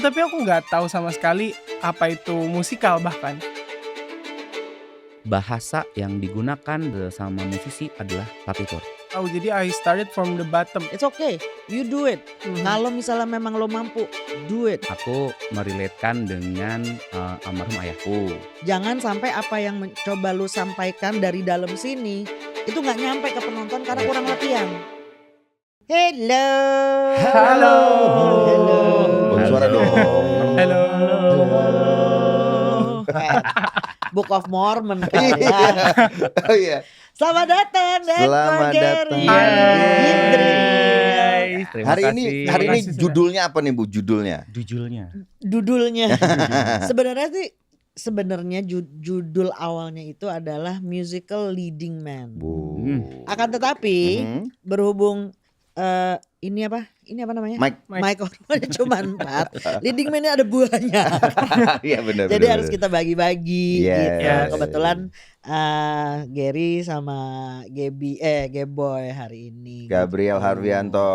tapi aku nggak tahu sama sekali apa itu musikal bahkan. Bahasa yang digunakan sama musisi adalah partitur. Oh, jadi I started from the bottom. It's okay, you do it. Kalau misalnya memang lo mampu, do it. Aku merelatekan dengan almarhum ayahku. Jangan sampai apa yang coba lo sampaikan dari dalam sini itu nggak nyampe ke penonton karena kurang latihan. Hello. Halo. Hello. Suara dong. Halo. Book of Mormon kan ya. Oh iya. Selamat datang dan Selamat datang. Hai. Terima Hari ini kasih sudah. judulnya apa nih Bu? Judulnya? Dudulnya. Sebenarnya judul awalnya itu adalah musical leading man. Bu. Akan tetapi Mhm. berhubung ini apa namanya? Mike. Orangnya cuma 4. Leading man-nya ada buahnya. Iya benar. Jadi harus kita bagi-bagi Yes. gitu. Kebetulan Gary sama Geboy hari ini. Gabriel gitu. Harvianto.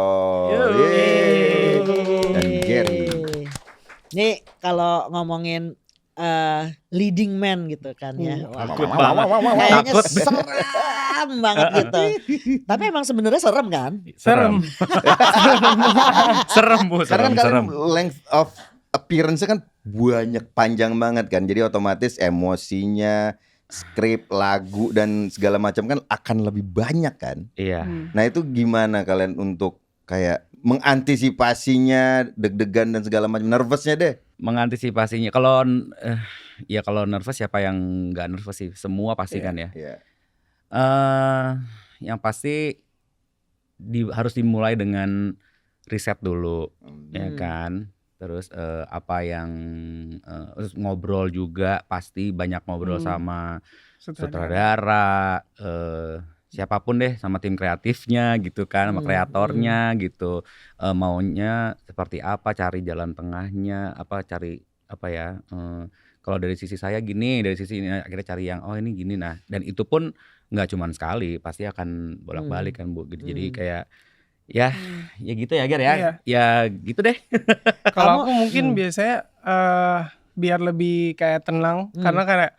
Yeay. Yeay. Dan Gary. Nih kalau ngomongin leading man gitu kan ya. Wah, Takut banget. kayaknya Takut. serem banget gitu. Tapi emang sebenarnya serem kan? Serem. Serem Bu, Karena kan serem. kalian length of appearance kan banyak, panjang banget kan. Jadi otomatis emosinya, skrip, lagu dan segala macam kan akan lebih banyak kan. Iya. Nah itu gimana kalian untuk kayak mengantisipasinya, deg-degan dan segala macam, nervousnya deh. Mengantisipasinya kalau ya kalau nervous siapa yang nggak nervous sih, semua pasti kan ya. Iya. Yang pasti harus dimulai dengan riset dulu, ya kan. Terus apa yang terus ngobrol juga, pasti banyak ngobrol sama sutradara, siapapun deh, sama tim kreatifnya gitu kan, sama kreatornya gitu. Maunya seperti apa, cari jalan tengahnya, kalau dari sisi saya gini, dari sisi ini akhirnya cari yang ini gini. Nah, dan itu pun nggak cuman sekali, pasti akan bolak-balik kan Bu. Gitu. Jadi kayak ya gitu ya Ger ya. Iya. Ya gitu deh. Kalau aku mungkin biasanya biar lebih kayak tenang karena kayak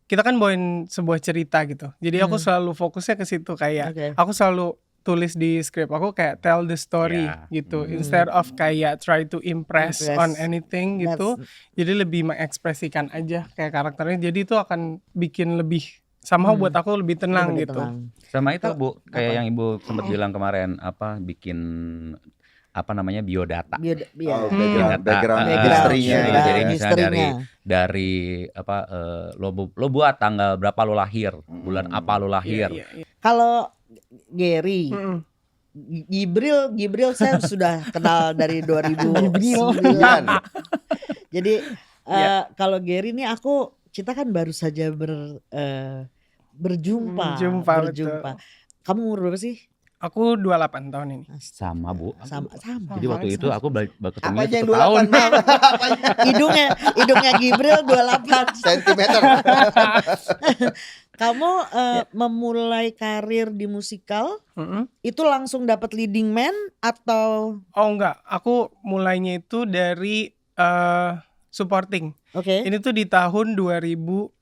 kita kan bawain sebuah cerita gitu. Jadi aku selalu fokusnya ke situ kayak aku selalu tulis di skrip aku kayak tell the story gitu instead of kayak try to impress on anything gitu. Jadi lebih mengekspresikan aja kayak karakternya. Jadi itu akan bikin lebih somehow buat aku lebih tenang Lebih gitu. tenang. Sama itu Bu, kayak yang Ibu sempat bilang kemarin bikin biodata. Background history-nya. Iya, jadi misalnya History-nya. dari lo buat tanggal berapa lo lahir, bulan apa lo lahir. Iya. Kalau Gary, Gibril saya sudah kenal dari 2009. Jadi kalau Gary ini kita kan baru saja berjumpa. Betul. Kamu umur berapa sih? Aku 28 tahun ini. Sama Bu. Sama. Jadi waktu itu aku baru ketemu Apa yang 1 tahun. 28 Hidungnya Gibril 28 sentimeter? Kamu memulai karir di musikal itu langsung dapat leading man atau? Oh enggak, aku mulainya itu dari supporting. Oke. Ini tuh di tahun 2015.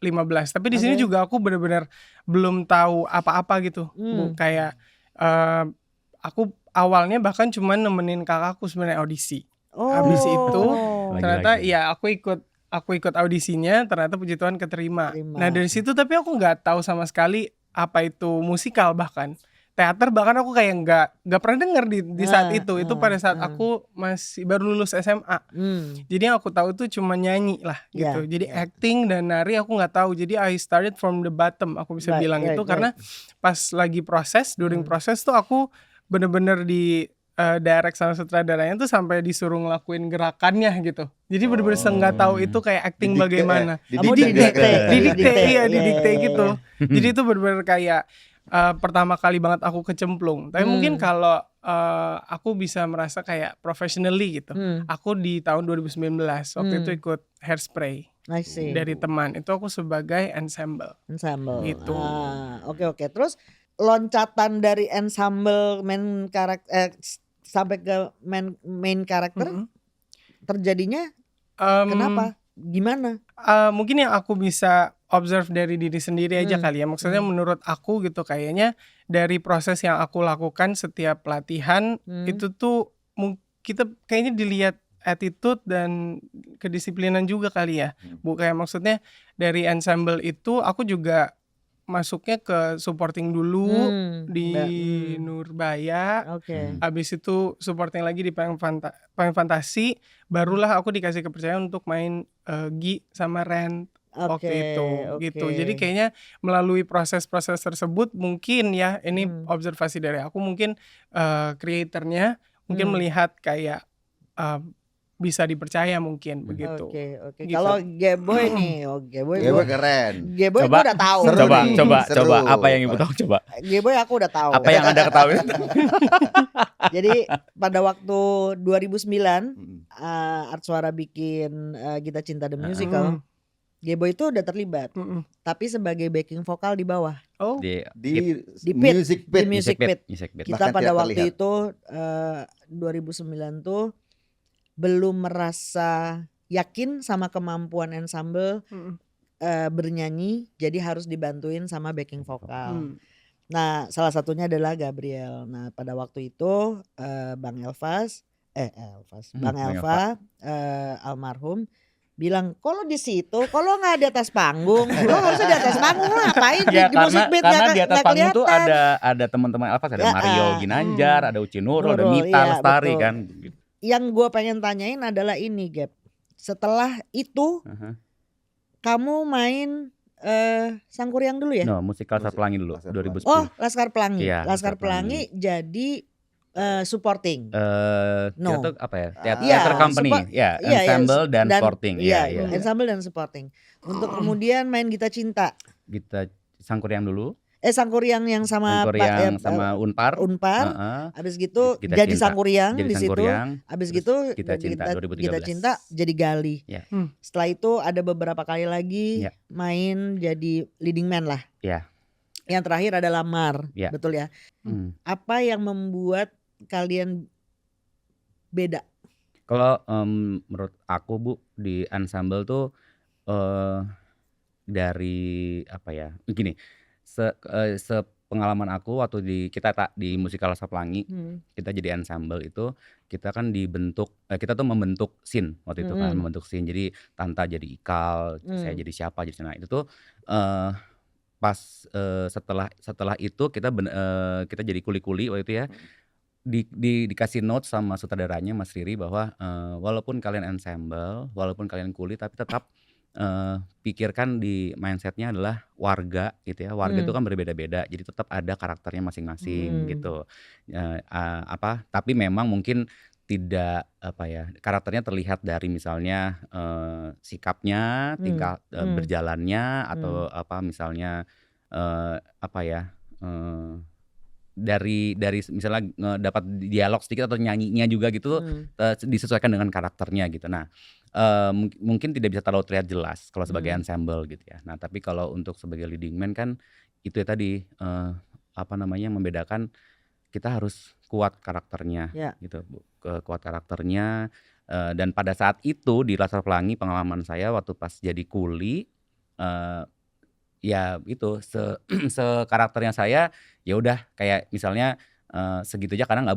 Tapi di sini juga aku benar-benar belum tahu apa-apa gitu. Bu, kayak aku awalnya bahkan cuma nemenin kakakku sebenarnya audisi. Habis itu ternyata ya aku ikut audisinya, ternyata puji Tuhan keterima. Nah dari situ tapi aku nggak tahu sama sekali apa itu musikal, bahkan teater, bahkan aku kayak nggak pernah denger di saat itu pada saat aku masih baru lulus SMA. Jadi yang aku tahu tuh cuma nyanyi lah gitu. Jadi acting dan nari aku nggak tahu. Jadi I started from the bottom, aku bisa bilang itu karena pas lagi proses, during proses tuh aku bener-bener di direct sama sutradaranya tuh sampai disuruh ngelakuin gerakannya gitu. Jadi bener-bener nggak tahu itu kayak acting bagaimana. Didikte gitu. Jadi itu bener-bener kayak pertama kali banget aku kecemplung. Tapi mungkin kalau aku bisa merasa kayak professionally gitu. Aku di tahun 2019 waktu itu ikut Hairspray dari teman. Itu aku sebagai ensemble. Gitu. Oke. Terus loncatan dari ensemble main karakter sampai ke main karakter terjadinya Kenapa? Gimana? Mungkin yang aku bisa observe dari diri sendiri aja kali ya. Maksudnya menurut aku gitu kayaknya dari proses yang aku lakukan setiap pelatihan itu tuh kita kayaknya dilihat attitude dan kedisiplinan juga kali ya. Kayak maksudnya dari ensemble itu aku juga masuknya ke supporting dulu di Nurbaya. Oke. Habis itu supporting lagi di Payung Fantasi, barulah aku dikasih kepercayaan untuk main Gi sama Ren waktu itu gitu. Jadi kayaknya melalui proses-proses tersebut mungkin ya ini observasi dari aku, mungkin kreatornya mungkin melihat kayak bisa dipercaya mungkin begitu. Oke. Gitu. Kalau Geboy nih, Geboy Geboy keren. Geboy Coba. gue udah tahu. Seru Coba nih, coba seru. coba apa yang Ibu tahu coba. Geboy aku udah tahu. Apa yang Anda ketahui? Jadi pada waktu 2009 Art Suara bikin Gita Cinta The Musical, Geboy itu udah terlibat, tapi sebagai backing vokal di bawah. Oh, Di Di Pit. Music Di Pit. Music Pit. Music Pit. Kita Bahkan pada tidak waktu terlihat. itu 2009 tuh belum merasa yakin sama kemampuan ensemble bernyanyi, jadi harus dibantuin sama backing vokal. Nah, salah satunya adalah Gabriel. Nah, pada waktu itu Bang Elva almarhum bilang, kalau di situ, kalau nggak di atas panggung, lo harusnya di atas panggung, lo ngapain Ya, di Music Pit karena di atas nggak panggung tuh kelihatan. ada teman-teman Elvas, ada Ya, Mario Ginanjar, ada Uci Nurul, ada Mita iya, Lestari betul. kan. Yang gue pengen tanyain adalah ini, Gap. Setelah itu kamu main Sangkuriang dulu ya? No, musikal Laskar Pelangi dulu Laskar 2010. Oh, Laskar Pelangi. Iya, Laskar Pelangi jadi supporting. Kita tuh apa ya? Iya, Theater company, ya, ensemble dan supporting. Iya, Iya. ensemble dan supporting. Untuk kemudian main Gita Cinta. Kita Sangkuriang dulu. Sangkuriang yang sama Sangkuriang sama Unpar. Habis gitu Gita jadi Cinta. Sangkuriang Jadi di situ. Sangkuriang, Habis terus gitu Gita Cinta 2013. Gita Cinta jadi Gali. Ya. Setelah itu ada beberapa kali lagi Ya. main jadi leading man lah. Ya. Yang terakhir adalah Mar, Ya. betul ya? Apa yang membuat kalian beda? Kalau menurut aku Bu, di ensemble tuh dari apa ya? Gini, sepengalaman aku waktu kita di musikal Laskar Pelangi, kita jadi ensemble itu kita kan dibentuk, kita tuh membentuk scene waktu itu kan, membentuk scene. Jadi Tanta jadi Ikal, saya jadi siapa jadi nah itu tuh pas setelah itu kita jadi kuli-kuli waktu itu ya. Dikasih note sama sutradaranya Mas Riri bahwa walaupun kalian ensemble, walaupun kalian kuli, tapi tetap pikirkan di mindsetnya adalah warga gitu ya. Warga itu kan berbeda-beda, jadi tetap ada karakternya masing-masing gitu. Tapi memang mungkin tidak apa ya, karakternya terlihat dari misalnya sikapnya, tingkah berjalannya atau apa misalnya dari misalnya dapat dialog sedikit atau nyanyinya juga gitu disesuaikan dengan karakternya gitu. Nah, mungkin tidak bisa terlalu terlihat jelas kalau sebagai ensemble gitu ya. Nah, tapi kalau untuk sebagai leading man kan itu ya tadi membedakan kita harus kuat karakternya gitu, kuat karakternya. Dan pada saat itu di Laskar Pelangi pengalaman saya waktu pas jadi kuli, ya itu karakternya saya ya udah kayak misalnya segitu aja karena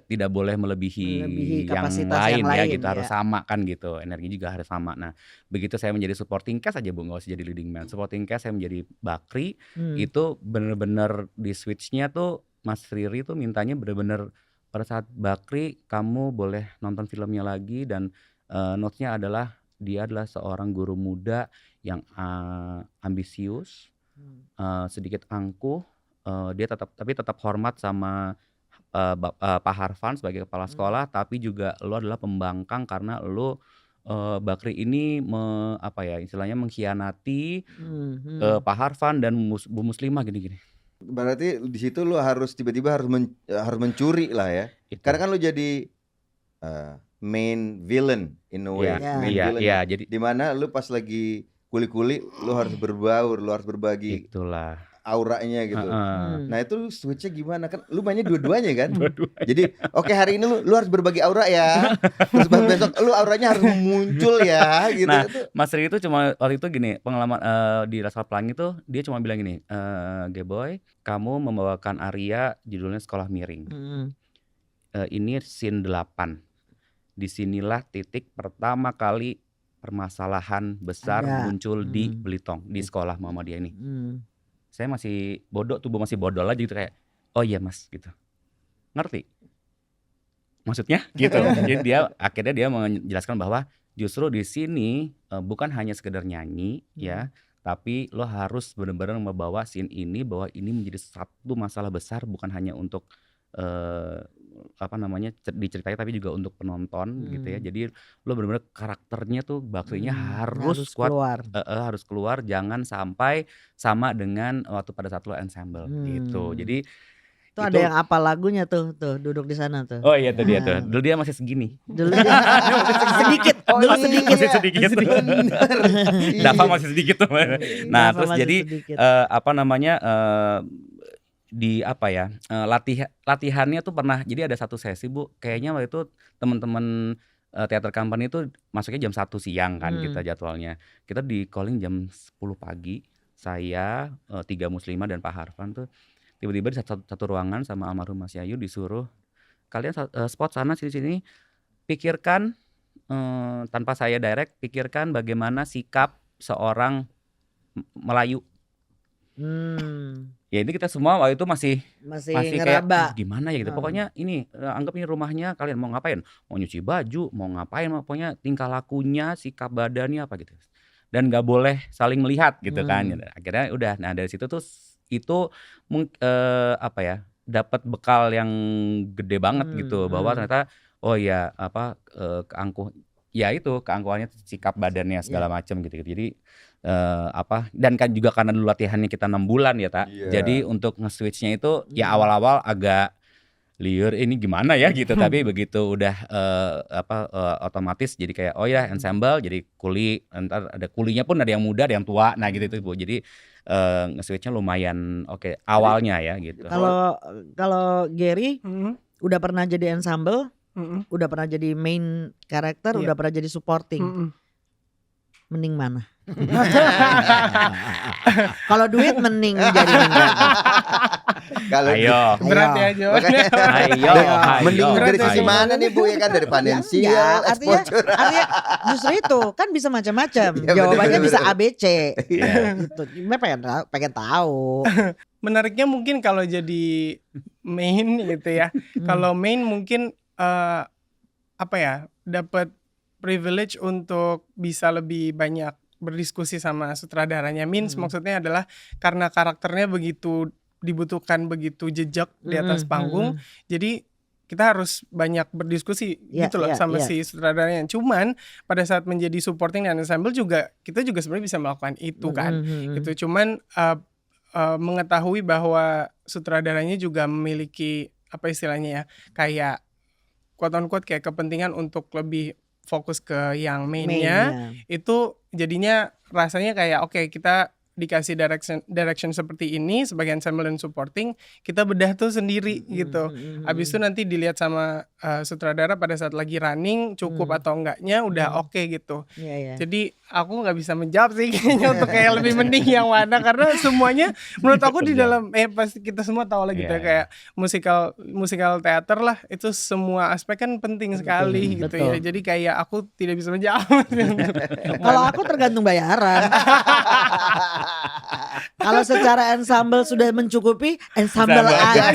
tidak boleh melebihi yang lain ya gitu, harus sama kan gitu, energi juga harus sama. Nah, begitu saya menjadi supporting cast aja Bu, nggak usah jadi leading man, supporting cast saya menjadi Bakri, itu bener-bener di switchnya tuh Mas Riri tuh mintanya bener-bener pada saat Bakri kamu boleh nonton filmnya lagi dan notes-nya adalah dia adalah seorang guru muda yang ambisius, sedikit angkuh, dia tetap hormat sama Pak Harvan sebagai kepala sekolah, tapi juga lo adalah pembangkang karena lo Bakri ini istilahnya mengkhianati Pak Harvan dan Bu Muslimah gini-gini. Berarti di situ lo harus tiba-tiba harus mencuri lah ya. Karena kan lo jadi main villain in a way. Iya, jadi dimana lu pas lagi kuli-kuli lu harus berbaur, lu harus berbagi itulah auranya gitu. Heeh. Nah itu switchnya gimana kan? Lu mainnya dua-duanya kan? Dua-duanya. Jadi oke hari ini lu harus berbagi aura ya. Terus besok lu auranya harus muncul ya gitu. Nah, Mas Ri itu cuma waktu itu gini, pengalaman di Laskar Pelangi tuh dia cuma bilang gini, "Geboy, kamu membawakan Arya judulnya Sekolah Miring. Ini scene 8. Disinilah titik pertama kali permasalahan besar Ada. muncul di Belitung, di sekolah Muhammadiyah ini." Saya masih bodoh, tubuh masih bodol aja gitu kayak, "Oh iya Mas," gitu. Ngerti? Maksudnya gitu. Jadi akhirnya dia menjelaskan bahwa justru di sini bukan hanya sekedar nyanyi ya, tapi lo harus benar-benar membawa scene ini bahwa ini menjadi satu masalah besar bukan hanya untuk diceritain tapi juga untuk penonton gitu ya. Jadi lo benar-benar karakternya tuh Bakrinya harus kuat, keluar. harus keluar, jangan sampai sama dengan waktu pada saat lo ensemble gitu. Jadi Tuh ada yang apa lagunya tuh duduk di sana tuh. oh iya tuh dia tuh. Dulu dia masih segini. Dulu sedikit, dulu sedikit. Masih sedikit. Dava masih sedikit tuh. Nah, Dava terus masih jadi sedikit. latihannya tuh pernah, jadi ada satu sesi Bu, kayaknya waktu itu teman-teman teater company itu masuknya jam 1 siang kan kita jadwalnya. Kita di calling jam 10 pagi. Saya, 3 muslimah dan Pak Harfan tuh tiba-tiba di satu ruangan sama almarhum Mas Yayu disuruh, "Kalian spot sana sini-sini, pikirkan tanpa saya direct, pikirkan bagaimana sikap seorang Melayu." Ya ini kita semua waktu itu masih kayak ngeraba. gimana ya gitu. Pokoknya ini anggap ini rumahnya kalian, mau ngapain? Mau nyuci baju, mau ngapain, pokoknya tingkah lakunya, sikap badannya apa gitu. Dan nggak boleh saling melihat gitu kan. Akhirnya udah, nah dari situ tuh itu dapat bekal yang gede banget gitu, bahwa ternyata oh ya keangkuhannya, sikap badannya segala macam gitu. Jadi dan kan juga karena dulu latihannya kita 6 bulan ya Tak. Jadi untuk nge-switch-nya itu ya awal-awal agak liur, ini gimana ya gitu, tapi begitu udah otomatis jadi kayak oh ya ensemble, jadi kuli, ntar ada kulinya pun ada yang muda ada yang tua, nah gitu Bu. Jadi nge-switch-nya lumayan oke awalnya ya gitu. Kalau Gary udah pernah jadi ensemble, udah pernah jadi main karakter, udah pernah jadi supporting. Mending mana? Kalau duit mending jadi Ayo. Berat ya jawabannya. Ayo. Mending dari sisi mana nih Bu, ya kan, dari finansial, artinya justru itu kan bisa macam-macam. Jawabannya bisa ABC. Gitu. Pengen tahu. Menariknya mungkin kalau jadi main gitu ya. Kalau main mungkin dapat privilege untuk bisa lebih banyak berdiskusi sama sutradaranya. Maksudnya adalah karena karakternya begitu dibutuhkan, begitu jejak di atas panggung, jadi kita harus banyak berdiskusi gitu loh sama si sutradaranya. Cuman pada saat menjadi supporting dan ensemble juga kita juga sebenarnya bisa melakukan itu kan. Gitu. Cuman mengetahui bahwa sutradaranya juga memiliki apa istilahnya ya, kayak quote on quote kayak kepentingan untuk lebih fokus ke yang mainnya. Itu jadinya rasanya kayak oke, kita dikasih direction seperti ini sebagai ensemble dan supporting, kita bedah tuh sendiri gitu. Abis itu nanti dilihat sama sutradara pada saat lagi running cukup atau enggaknya udah oke gitu. Jadi aku nggak bisa menjawab sih kayaknya untuk kayak lebih mending yang mana, karena semuanya menurut aku di dalam pasti kita semua tahu lah gitu ya, kayak musikal teater lah, itu semua aspek kan penting sekali gitu ya. Jadi kayak aku tidak bisa menjawab. Kalau aku tergantung bayaran. Kalau secara ensemble sudah mencukupi, ensemble aja.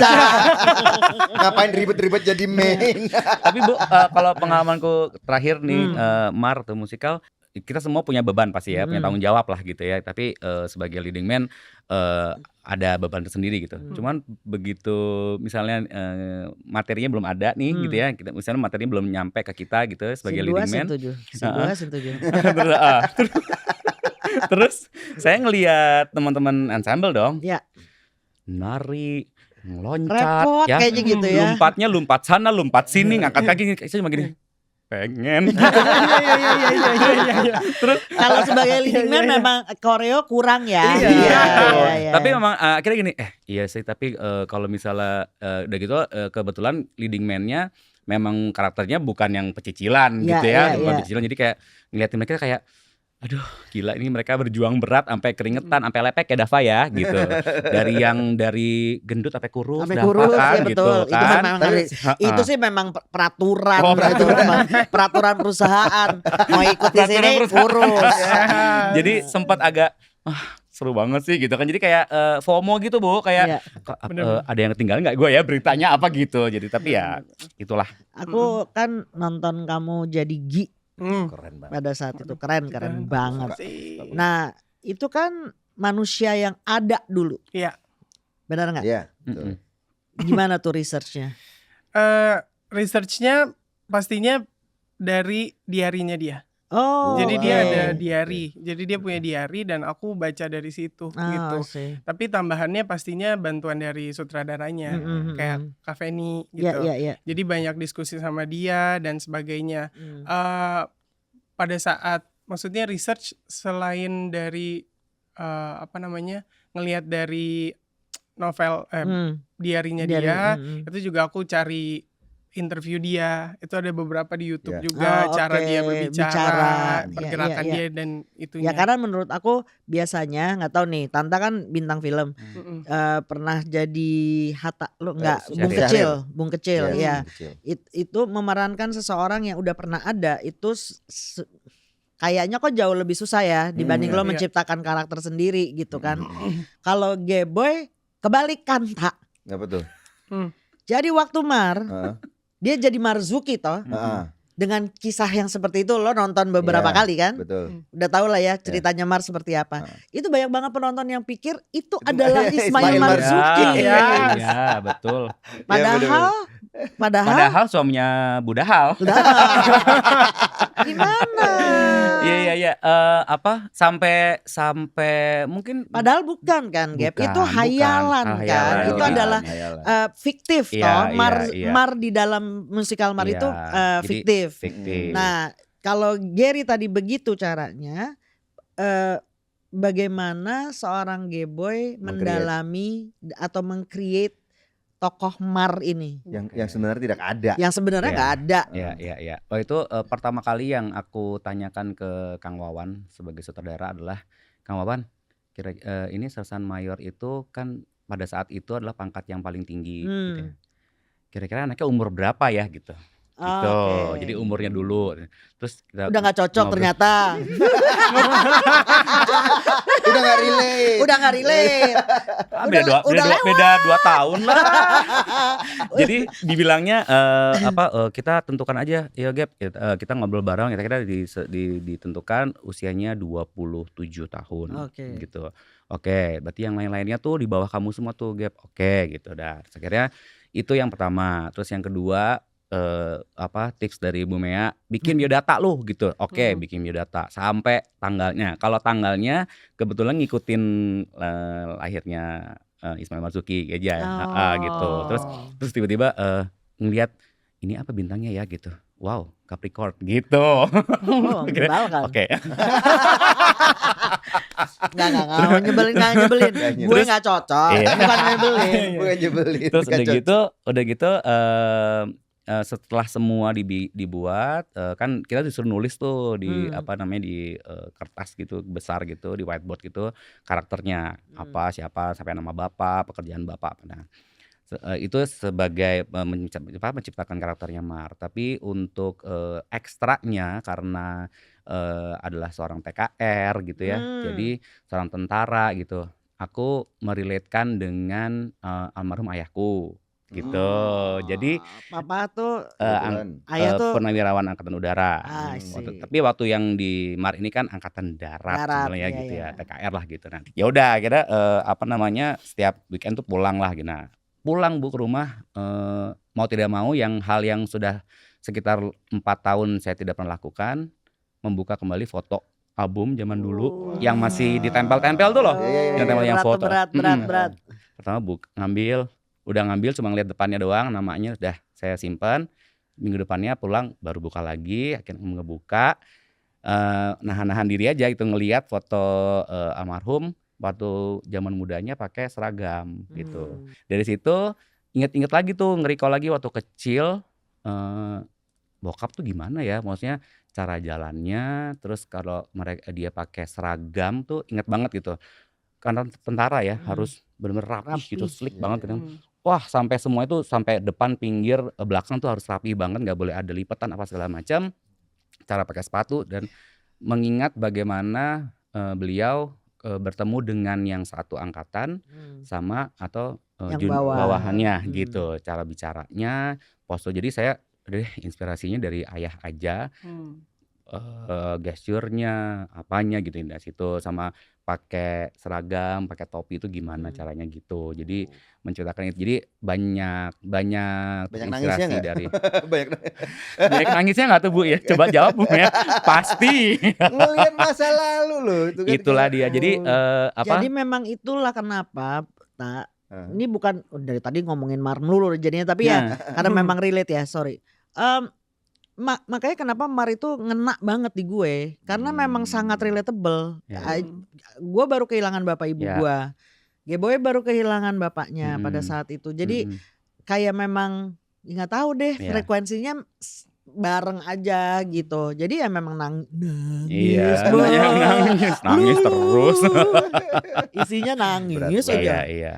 Ngapain ribet-ribet jadi main. Tapi Bu, kalau pengalamanku terakhir nih Mar tuh musikal, kita semua punya beban pasti ya, punya tanggung jawab lah gitu ya. Tapi sebagai leading man ada beban tersendiri gitu. Cuman begitu misalnya materinya belum ada nih gitu ya, kita misalnya materinya belum nyampe ke kita gitu sebagai leading man. Sin 2. Terus saya ngelihat teman-teman ensemble dong. Ya. Nari, ngeloncat repot ya. Kayaknya gitu ya. Lompatnya lompat sana, lompat sini, ngangkat kaki. Saya cuma gini. pengen. Terus Kalau sebagai leading man memang koreo kurang ya. Iya. Iya. Tapi memang akhirnya gini, iya sih tapi kalau misalnya udah gitu kebetulan leading man-nya memang karakternya bukan yang pecicilan Iya, gitu iya, ya, bukan iya. pecicilan, jadi kayak ngeliatin mereka kayak aduh gila ini mereka berjuang berat sampai keringetan, sampai lepek ya Dava ya gitu. Dari gendut sampai kurus, Sampai Dava kurus kan ya gitu betul. Itu kan. memang Heeh. itu sih memang peraturan, Oh, itu memang peraturan perusahaan. Mau ikut di Peraturan sini perusahaan. kurus. Jadi sempat agak seru banget sih gitu kan. Jadi kayak FOMO gitu Bu, kayak Iya. kok, Bener-bener. ada yang ketinggalan nggak gue ya beritanya apa gitu. Jadi tapi ya itulah. Aku kan nonton kamu jadi Gi Keren banget. pada saat itu keren banget. Sih. Nah itu kan manusia yang ada dulu, Iya. benar nggak? Iya, betul. Gimana tuh researchnya? Researchnya pastinya dari diarinya dia. Oh, Jadi oke. dia ada diary. Jadi dia punya diary dan aku baca dari situ gitu. sih. Tapi tambahannya pastinya bantuan dari sutradaranya kayak Kak Feni Iya, gitu. iya, iya. Jadi banyak diskusi sama dia dan sebagainya. Hmm. Pada saat maksudnya research selain dari ngelihat dari novel diarinya Diary, dia, itu juga aku cari interview dia. Itu ada beberapa di YouTube Iya. juga Oh, cara oke. dia Bicara. berbicara, Iya, pergerakan iya, iya. dia dan itunya. Ya karena menurut aku biasanya nggak tahu nih, Tanta kan bintang film, Mm-mm. pernah jadi Hatta lo nggak, Syahrir. Bung Kecil, Iya, ya. kecil. Itu memerankan seseorang yang udah pernah ada itu kayaknya kok jauh lebih susah ya dibanding lo iya. menciptakan karakter sendiri gitu kan. Kalau G-Boy kebalikan tak. Apa tuh? Jadi waktu Mar Heeh. dia jadi Marzuki toh. Heeh. Dengan kisah yang seperti itu lo nonton beberapa Iya, kali kan. Betul. Udah tau lah ya ceritanya Mar seperti apa. Itu banyak banget penonton yang pikir itu Itu adalah Ismail Ismail Marzuki. Iya. Ya, betul. Padahal Suaminya Budahal. udah gimana? Iya. Sampai mungkin Padahal bukan kan, Gap. Bukan, Itu hayalan bukan. kan. Hayalan, Itu iya. adalah fiktif Iya, toh. iya. Mar di dalam musikal Mar Iya, itu jadi fiktif. fiktif. Nah, kalau Gary tadi begitu caranya, bagaimana seorang G-boy mendalami atau meng-create tokoh Mar ini Yang sebenarnya tidak ada. yang sebenarnya Iya. nggak ada. Iya. Oh itu pertama kali yang aku tanyakan ke Kang Wawan sebagai sutradara adalah, Kang Wawan, ini Sersan Mayor itu kan pada saat itu adalah pangkat yang paling tinggi. Gitu ya. Kira-kira anaknya umur berapa ya gitu. Gitu. Oke. Jadi umurnya dulu. Terus kita Udah nggak cocok ngobrol. ternyata. Udah nggak relate. Udah nggak relate. Beda 2 tahun lah. Jadi dibilangnya kita tentukan aja ya Gap, kita ngobrol bareng, kita ditentukan usianya 27 tahun Oke. gitu. Oke, berarti yang lain-lainnya tuh di bawah kamu semua tuh Gap. Oke gitu dah. Terus akhirnya itu yang pertama. Terus yang kedua tips dari Bu Mea, bikin biodata lu gitu. Oke, bikin biodata sampai tanggalnya. Kalau tanggalnya kebetulan ngikutin lahirnya Ismail Marzuki aja gitu. Terus tiba-tiba ngelihat ini apa bintangnya ya gitu. Wow, Capricorn gitu. Oh, gembal kan. Oke. Nggak nyebelin. Gue nggak cocok. Iya. Bukan nyebelin. Bukan nyebelin. Terus bukan cocok. udah gitu setelah semua dibuat, kan kita disuruh nulis tuh di di kertas gitu besar gitu, di whiteboard gitu, karakternya apa, siapa, sampai nama bapak, pekerjaan bapak. Nah, itu sebagai menciptakan karakternya Mar. Tapi untuk ekstraknya karena adalah seorang TKR gitu ya, jadi seorang tentara gitu. Aku merelatekan dengan almarhum ayahku gitu. Jadi Papa tuh Kebetulan. ayah tuh purnawirawan angkatan udara. I see. Tapi waktu yang di Mar ini kan angkatan darat Darat, sebenarnya iya, gitu iya. ya, TKR lah gitu. Nah, ya udah akhirnya setiap weekend tuh pulang lah gitu. Nah, pulang Bu ke rumah, mau tidak mau hal yang sudah sekitar 4 tahun saya tidak pernah lakukan, membuka kembali foto album zaman dulu yang masih ditempel-tempel tuh loh. Iya. Yang tempel yang foto. Berat. Pertama udah ngambil cuma ngeliat depannya doang, namanya udah saya simpan. minggu depannya pulang baru buka lagi, akhirnya ngebuka, nahan-nahan diri aja gitu ngelihat foto almarhum waktu zaman mudanya pakai seragam gitu. Dari situ inget-inget lagi tuh, nge-recall lagi waktu kecil, bokap tuh gimana ya, maksudnya cara jalannya, terus kalau dia pakai seragam tuh inget banget gitu. Karena tentara ya harus bener-bener rapih gitu, Rapih. slick banget gitu. Wah, sampai semua itu sampai depan, pinggir, belakang tuh harus rapi banget, nggak boleh ada lipatan apa segala macam. Cara pakai sepatu dan mengingat bagaimana beliau bertemu dengan yang satu angkatan sama atau Yang bawah. bawahannya gitu, cara bicaranya, postur. Jadi saya inspirasinya dari ayah aja, gesturnya, apanya gitu dari situ, sama pakai seragam, pakai topi itu gimana caranya gitu. Jadi menceritakan itu. Jadi banyak Banyak nangisnya inspirasi nggak? dari Banyak banyak nangisnya nggak tuh Bu ya? Coba jawab Bu ya. Pasti. ngelihat masa lalu loh itu kan. Itulah dia. Jadi Jadi memang itulah kenapa ini bukan dari tadi ngomongin Mar melulu jadinya, tapi ya karena memang relate ya, sorry. Makanya kenapa Mar itu ngena banget di gue, karena memang sangat relatable. Gue baru kehilangan bapak ibu gue, Geboy baru kehilangan bapaknya pada saat itu. Jadi kayak memang nggak tahu deh frekuensinya bareng aja gitu. Jadi ya memang nangis, Iya, Bro. nangis terus. Isinya nangis Berat aja. Iya,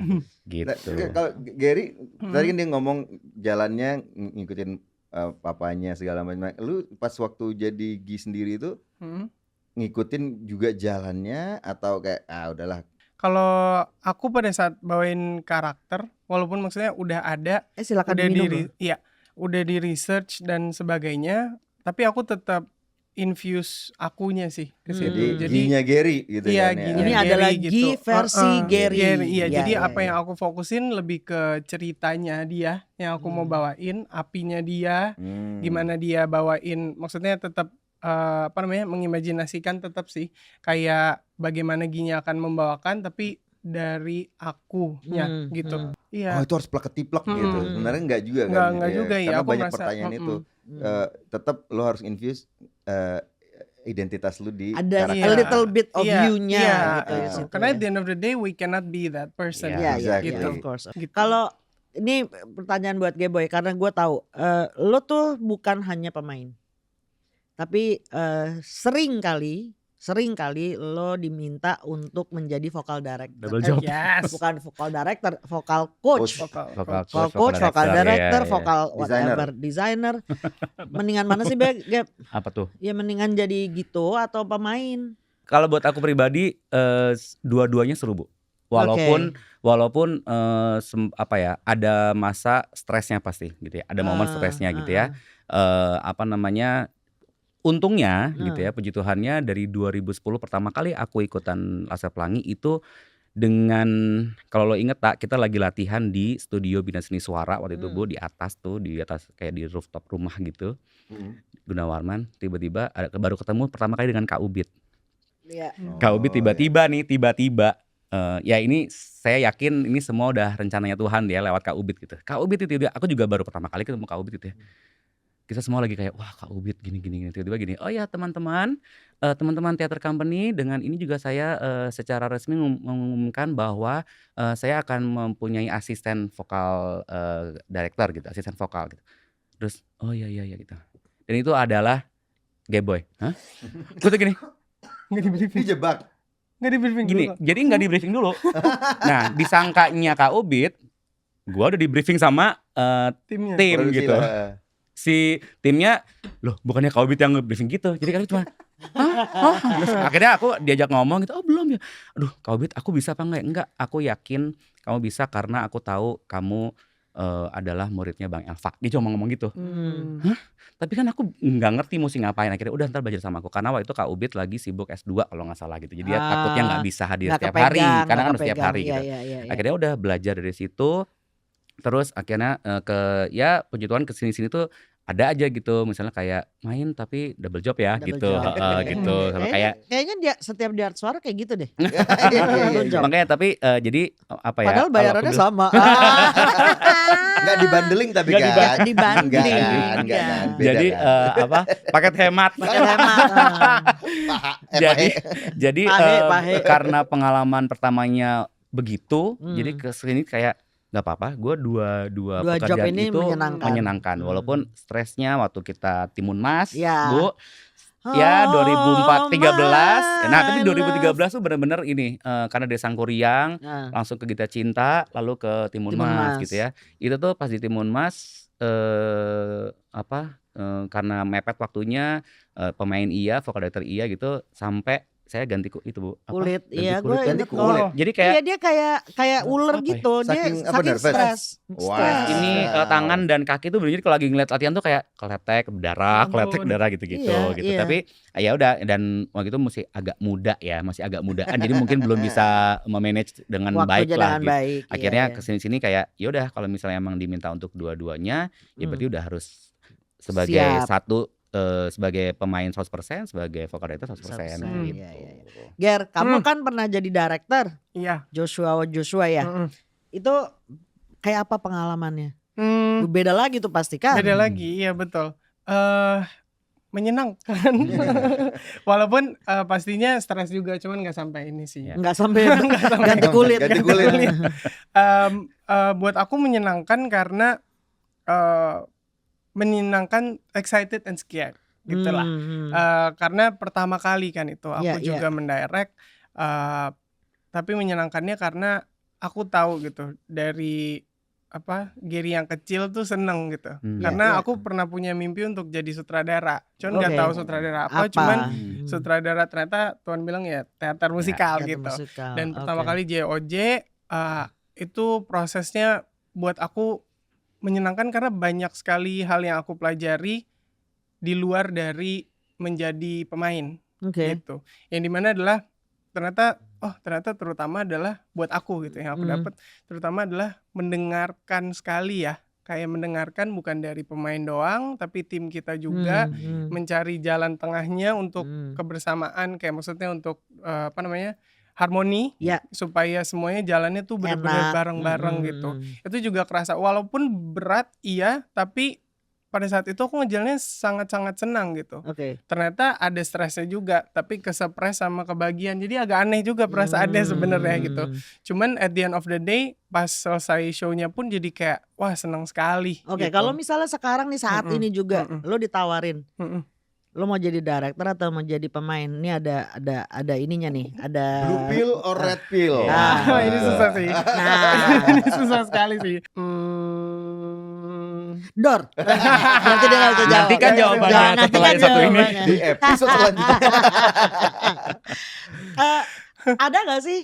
gitu. Nah, kalau Gary tadi kan dia ngomong jalannya ngikutin papanya segala macam. Lu pas waktu jadi Gi sendiri itu ngikutin juga jalannya atau kayak udahlah. Kalau aku pada saat bawain karakter, walaupun maksudnya udah ada, Silakan udah diminum. udah di research dan sebagainya, tapi aku tetap infuse akunya sih ke situ. Jadi Ginya Gary gitu iya, kan ya. Ini Gary adalah gitu. Gi versi Gary. Iya, Ya, jadi ya, apa yang aku fokusin lebih ke ceritanya dia yang aku mau bawain, apinya dia, gimana dia bawain, maksudnya tetap mengimajinasikan tetap sih kayak bagaimana Ginya akan membawakan tapi dari akunya gitu. Iya. Oh itu harus plek-ketiplek gitu. Sebenarnya enggak juga kan. Enggak juga ya. Karena Aku banyak merasa, pertanyaan itu. Tetap lo harus infuse identitas lu di ada karakter. a little bit of you-nya gitu iya. di situ. Karena at the end of the day we cannot be that person. Iya, exactly. of course. Gitu. Kalau ini pertanyaan buat Geboy karena gue tahu lo tuh bukan hanya pemain, tapi sering kali lo diminta untuk menjadi vocal director. Double job. Yes. Bukan vocal director, vocal coach. Vokal Vocal director, iya. vocal whatever, designer. Mendingan mana sih Gep? Apa tuh? Ya mendingan jadi gitu atau pemain. Kalau buat aku pribadi dua-duanya seru Bu. Walaupun ada masa stresnya pasti gitu ya. Ada momen stresnya gitu ya. Untungnya gitu ya, puji Tuhannya dari 2010 pertama kali aku ikutan Laskar Pelangi itu dengan, kalau lo inget tak, kita lagi latihan di studio Bina Seni Suara waktu itu Bu, di atas kayak di rooftop rumah gitu, Gunawarman. Tiba-tiba baru ketemu pertama kali dengan Kak Ubit. Kak Ubit tiba-tiba ya ini saya yakin ini semua udah rencananya Tuhan ya lewat Kak Ubit gitu. Kak Ubit itu aku juga baru pertama kali ketemu Kak Ubit gitu ya. Kita semua lagi kayak wah Kak Ubit gini tiba-tiba gini. Oh ya teman-teman Theater Company, dengan ini juga saya secara resmi mengumumkan bahwa saya akan mempunyai asisten vokal director gitu, asisten vokal gitu. Terus oh iya gitu. Dan itu adalah Geboy. Hah? Gue tuh gini. Nggak di briefing. Dijebak. Nggak di briefing Gini, dulu. jadi nggak di briefing dulu. Nah, disangkanya Kak Ubit, gua udah di briefing sama Timnya. tim Produksi gitu. lah. Si timnya, loh bukannya Kak Ubit yang nge-briefing gitu. Jadi kan cuma, Terus akhirnya aku diajak ngomong gitu, oh belum ya. Aduh Kak Ubit, aku bisa apa enggak? Enggak, aku yakin kamu bisa karena aku tahu kamu adalah muridnya Bang Elva. Dia cuma ngomong gitu. Hah? Tapi kan aku nggak ngerti mesti ngapain. Akhirnya udah ntar belajar sama aku. Karena waktu itu Kak Ubit lagi sibuk S2 kalau nggak salah gitu. Jadi dia takutnya nggak bisa hadir Nggak setiap hari. kepegang, Karena kan nggak harus setiap hari kepegang. gitu. Iya. Akhirnya udah belajar dari situ. Terus akhirnya puji Tuhan kesini-sini tuh ada aja gitu misalnya kayak main tapi double job ya Double gitu, job. gitu sama kayak Kayaknya dia setiap di Art Suara kayak gitu deh. Iya. Double job. makanya tapi jadi apa ya? Padahal kalau aku bayarannya bilang- sama. Nggak dibandeling tapi Nggak kan. dibanding. Enggak kan. Beda jadi kan. paket hemat. Pakai hemat. Paha, jadi pahe. jadi Pahe. karena pengalaman pertamanya begitu, Hmm. jadi kesini kayak nggak apa-apa. Gue dua Dua job pekerjaan ini itu menyenangkan. walaupun stresnya waktu kita Timunmas, Ya. Bu. Ya Oh, 2013. Nah tapi my 2013 tuh bener-bener ini karena dari Sangkuriang Nah, langsung ke Gita Cinta lalu ke Timunmas Timunmas. gitu ya. Itu tuh pas di Timunmas karena mepet waktunya pemain iya, vokal director iya gitu sampai saya ganti itu Bu. kulit. Ganti Iya, gue kulit, ganti inget kulit. loh. Jadi kayak Iya, dia kayak ular apa ya? gitu. Dia Saking apa, saking nervous? stres. Wah. Stres. ini tangan dan kaki tuh bener kalau lagi ngeliat latihan tuh kayak keletek darah gitu Iya, gitu. iya. Tapi ya udah dan waktu itu masih agak muda ya, masih agak mudaan jadi mungkin belum bisa memanage dengan baik Waktunya lah dengan gitu. baik. Akhirnya iya. kesini-sini kayak yaudah kalau misalnya emang diminta untuk dua-duanya ya berarti udah harus Siap. sebagai satu sebagai pemain 100%, sebagai vokal director 100% 100%, gitu. iya, iya. Ger, kamu kan pernah jadi director Iya. Joshua ya. Mm-mm. Itu kayak apa pengalamannya? Hmm, Beda lagi tuh pasti kan? beda lagi, iya betul. Menyenangkan. Walaupun pastinya stres juga, cuman nggak sampai ini sih. Ya. Nggak sampai ganti kulit. Ganti kulit. Buat aku menyenangkan karena menyenangkan, excited and scared gitulah. Karena pertama kali kan itu aku Iya, juga mendirect, tapi menyenangkannya karena aku tahu gitu dari Gary yang kecil tuh seneng gitu. Karena Iya. aku pernah punya mimpi untuk jadi sutradara, cuman nggak Oke. tahu sutradara apa, cuman sutradara ternyata Tuhan bilang ya teater musikal Teater gitu. musikal, Dan pertama oke. kali JOJ itu prosesnya buat aku menyenangkan karena banyak sekali hal yang aku pelajari di luar dari menjadi pemain Oke. gitu. Yang dimana adalah ternyata terutama adalah buat aku gitu yang aku dapat terutama adalah mendengarkan sekali ya. Kayak mendengarkan bukan dari pemain doang tapi tim kita juga mencari jalan tengahnya untuk kebersamaan, kayak maksudnya untuk harmoni Ya. supaya semuanya jalannya tuh benar-benar Enak. bareng-bareng gitu. Itu juga kerasa walaupun berat iya, tapi pada saat itu aku ngejalannya sangat-sangat senang gitu. Oke. Ternyata ada stresnya juga, tapi kesepres sama kebagian. Jadi agak aneh juga perasaannya sebenarnya gitu. Cuman at the end of the day pas selesai show-nya pun jadi kayak wah senang sekali. Oke, gitu. kalau misalnya sekarang nih saat ini juga lo ditawarin, lo mau jadi director atau mau jadi pemain? Ini ada ininya nih, ada Blue pill or red pill? Nah, ini susah sih. Nah, Ini susah sekali sih. Dor. Berarti dia nggak bisa jawab. Nantikan jawabannya Nantikan setelah yang satu ini. jawabannya. Di episode selanjutnya. Ada gak sih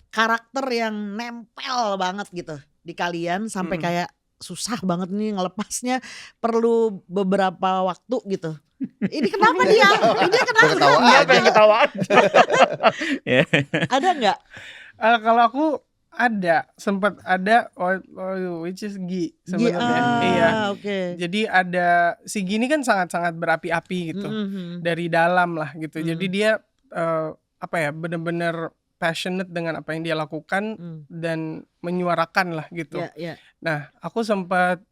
karakter yang nempel banget gitu di kalian sampai kayak susah banget nih ngelepasnya, perlu beberapa waktu gitu. Ini kenapa dia? Ini kenapa? Ketawa Dia aja. pengen ketawa. Ada nggak? Kalau aku sempat ada which is Gi sebenarnya. Iya. Oke. Jadi ada si Gi ini kan sangat-sangat berapi-api gitu. Dari dalam lah gitu. Jadi dia benar-benar passionate dengan apa yang dia lakukan dan menyuarakan lah gitu. Iya. Nah, aku sempat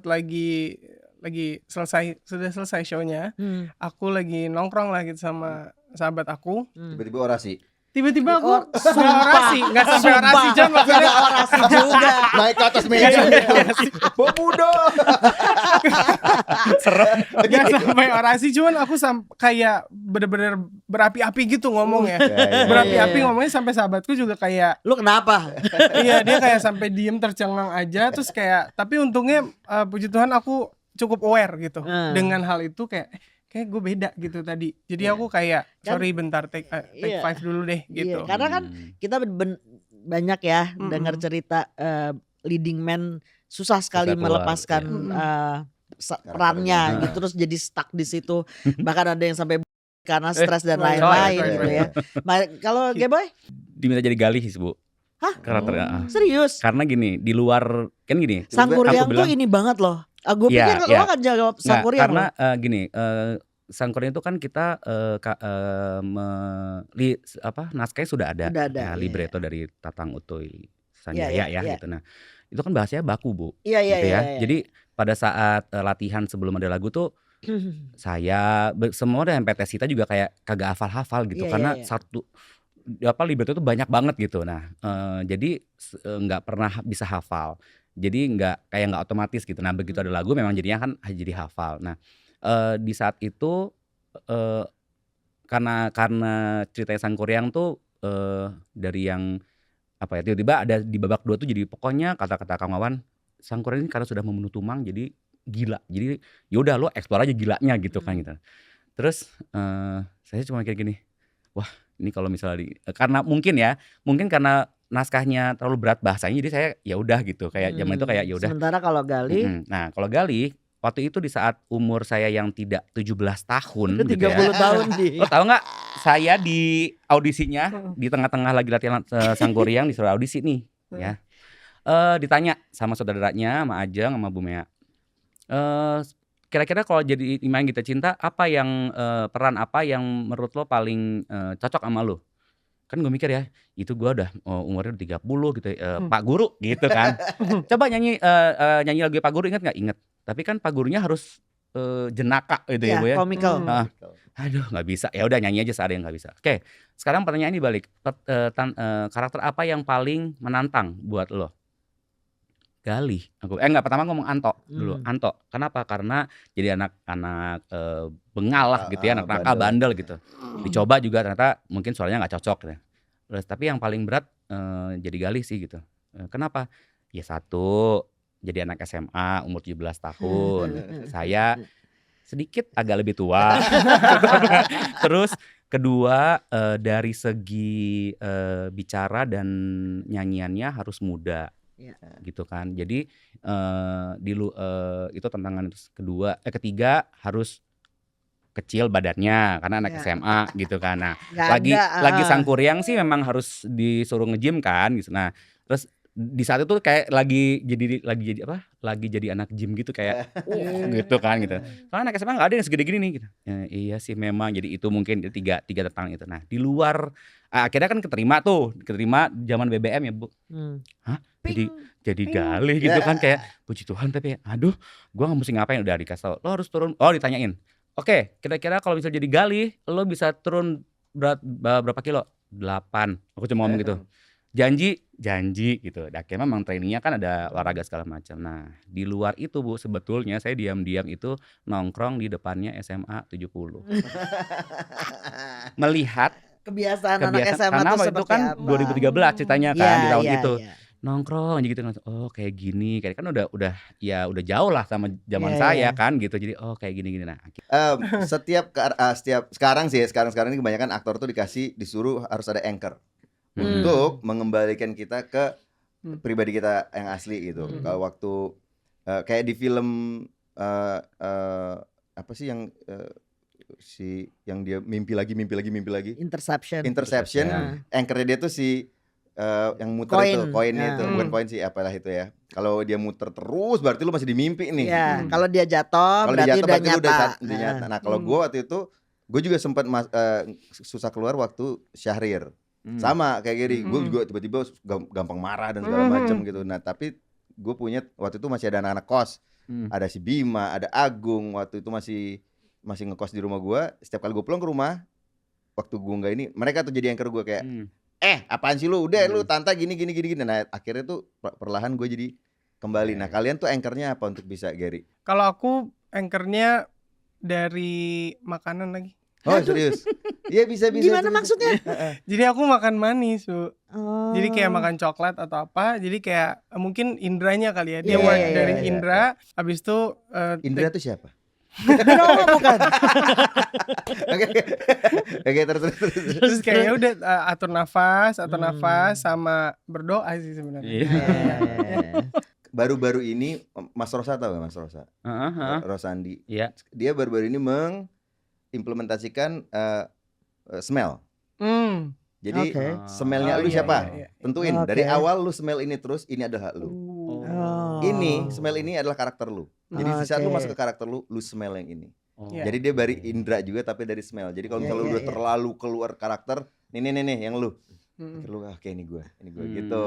lagi sudah selesai show-nya. Aku lagi nongkrong lah gitu sama sahabat aku. Tiba-tiba orasi. Tiba-tiba aku sumpah. nggak sampai orasi John, maksudnya Nggak orasi juga. Naik ke atas meja. Pemuda. nggak sampai orasi, cuman aku kayak bener-bener berapi-api gitu ngomongnya. Ya. Berapi-api ngomongnya sampai sahabatku juga kayak Lu kenapa? iya, dia kayak sampai diem tercengang aja, terus kayak tapi untungnya puji Tuhan aku cukup aware gitu dengan hal itu, kayak gue beda gitu tadi. Jadi aku kayak sorry bentar take 5 dulu deh gitu. Iya, karena kan kita banyak ya dengar cerita leading man susah sekali keluar, melepaskan perannya gitu, terus jadi stuck di situ. Bahkan ada yang sampai karena stres dan lain-lain gitu ya. Kalau G-Boy Diminta jadi galih sih Bu. Hah? Karakternya. Serius? Karena gini, di luar kan gini. Sangkuriang aku tuh bilang, ini banget loh. Gue pikir lo Iya. akan jawab Nggak, Sangkuriang karena loh. gini, Sangkuriang itu kan kita naskahnya sudah ada, Udah ada, ya iya, libretto dari Tatang Utoy iya, Sanjaya iya, ya iya. gitu. Nah, itu kan bahasanya baku Bu, Iya, iya, gitu iya, ya. iya. Jadi pada saat latihan sebelum ada lagu tuh saya semua dan MPTSita juga kayak kagak hafal-hafal gitu Iya, iya, karena iya. satu libretto itu banyak banget gitu. Nah, jadi nggak pernah bisa hafal. Jadi nggak otomatis gitu. Nah, begitu ada lagu memang jadinya kan jadi hafal. Nah, di saat itu karena ceritanya Sangkuriang tuh dari yang apa ya, tiba-tiba ada di babak 2 tuh jadi pokoknya kata-kata Kang Wawan, Sangkuriang ini karena sudah memenuhi tumang jadi gila. Jadi ya udah lo explore aja gilanya gitu kan gitu. Terus saya cuma kayak gini, wah ini kalau misalnya karena mungkin karena naskahnya terlalu berat bahasanya jadi saya ya udah gitu kayak zaman itu kayak ya udah. Sementara kalau Gali Nah, kalau Gali waktu itu di saat umur saya yang tidak 17 tahun udah gitu 30 ya. tahun di. Lo tahu nggak? Saya di audisinya di tengah-tengah lagi latihan Sangkuriang disuruh audisi nih, ya. Ditanya sama saudaranya, sama Ajeng, sama Bu Mea. Kira-kira kalau jadi Ima yang Kita Cinta, apa yang peran apa yang menurut lo paling cocok sama lo? Kan gue mikir ya, itu gue udah umurnya udah 30 gitu Pak Guru gitu kan. Coba nyanyi lagu Pak Guru, inget nggak? Inget. Tapi kan Pak Gurunya harus jenaka gitu ya Bu ya. Comical. Aduh nggak bisa, ya udah nyanyi aja seadanya nggak bisa. Oke, sekarang pertanyaan ini balik, karakter apa yang paling menantang buat lo? Gali, enggak, pertama ngomong Anto dulu. Anto, kenapa? Karena jadi anak bengal lah gitu ya, anak nakal bandel gitu. Dicoba juga ternyata mungkin suaranya nggak cocok ya. Terus tapi yang paling berat jadi Gali sih gitu. Kenapa? Ya satu, jadi anak SMA umur 17 tahun. Saya sedikit agak lebih tua. Terus kedua dari segi bicara dan nyanyiannya harus muda. Gitu kan. Jadi itu tantangan ketiga harus kecil badannya karena anak SMA gitu kan. Nah, lagi Sangkuriang sih memang harus disuruh nge-gym kan gitu. Nah, terus di saat itu kayak lagi jadi anak gym gitu kayak gitu kan gitu. Soalnya anak SMA nggak ada yang segede gini nih gitu. Ya, iya sih memang, jadi itu mungkin tiga tantangan itu. Nah, di luar akhirnya kan keterima zaman BBM ya Bu. Hah? Jadi Gali gitu kan, kayak puji Tuhan, tapi aduh gua nggak mesti ngapain, udah dikasih tau lo harus turun. Ditanyain, oke, kira-kira kalau misalnya jadi Gali lo bisa turun berapa kilo? 8. Aku cuma ngomong gitu. Janji gitu. Akhirnya memang trainingnya kan ada olahraga segala macam. Nah, di luar itu Bu, sebetulnya saya diam-diam itu nongkrong di depannya SMA 70. Melihat kebiasaan anak SMA karena tuh itu kan apa? 2013 ceritanya kan di tahun itu. Iya. Nongkrong aja gitu, oh kayak gini, kayak kan udah jauh lah sama zaman saya kan gitu. Jadi kayak gini. Nah, setiap sekarang ini kebanyakan aktor tuh disuruh harus ada anchor untuk mengembalikan kita ke pribadi kita yang asli gitu. Kalau waktu kayak di film apa sih yang yang dia mimpi lagi. Interception. Anchornya dia tuh yang muter itu koinnya itu, bukan koin sih, apalah itu ya. Kalau dia muter terus berarti lu masih di mimpi nih. Iya, kalau dia jatuh berarti udah nyata. Nah, kalau gue waktu itu gue juga sempat susah keluar waktu Syahrir. Sama kayak gini, gue juga tiba-tiba gampang marah dan segala macam gitu. Nah, tapi gue punya waktu itu masih ada anak-anak kos. Ada si Bima, ada Agung, waktu itu masih ngekos di rumah gue. Setiap kali gue pulang ke rumah, waktu gue nggak ini, mereka tuh jadi anchor gue kayak apaan sih lu, udah lu Tanta gini. Nah, akhirnya tuh perlahan gue jadi kembali. Nah, kalian tuh anchornya apa untuk bisa, Gary? Kalau aku anchornya dari makanan lagi. Oh, serius? Iya, bisa. Gimana maksudnya? Jadi aku makan manis, Bu. Jadi kayak makan coklat atau apa. Jadi kayak mungkin indranya kali ya. Dia work dari Indra. Habis itu Indra tuh siapa? Bukan. Oke, terus kayaknya udah atur nafas sama berdoa sih sebenarnya. Baru-baru ini Mas Rosa tahu gak Mas Rosa? Rosandi. Iya. Dia baru-baru ini mengimplementasikan smell. Jadi smellnya lu siapa? Tentuin dari awal lu smell ini terus ini adalah lu. Ini smell ini adalah karakter lu. Jadi di saat lu Oke. masuk ke karakter lu smell yang ini. Oh. Iya. Jadi dia dari indra juga tapi dari smell. Jadi kalau Iya, misalnya lu iya, udah iya. terlalu keluar karakter, nih yang lu. Mm. Pikir lu oke ini gue gitu.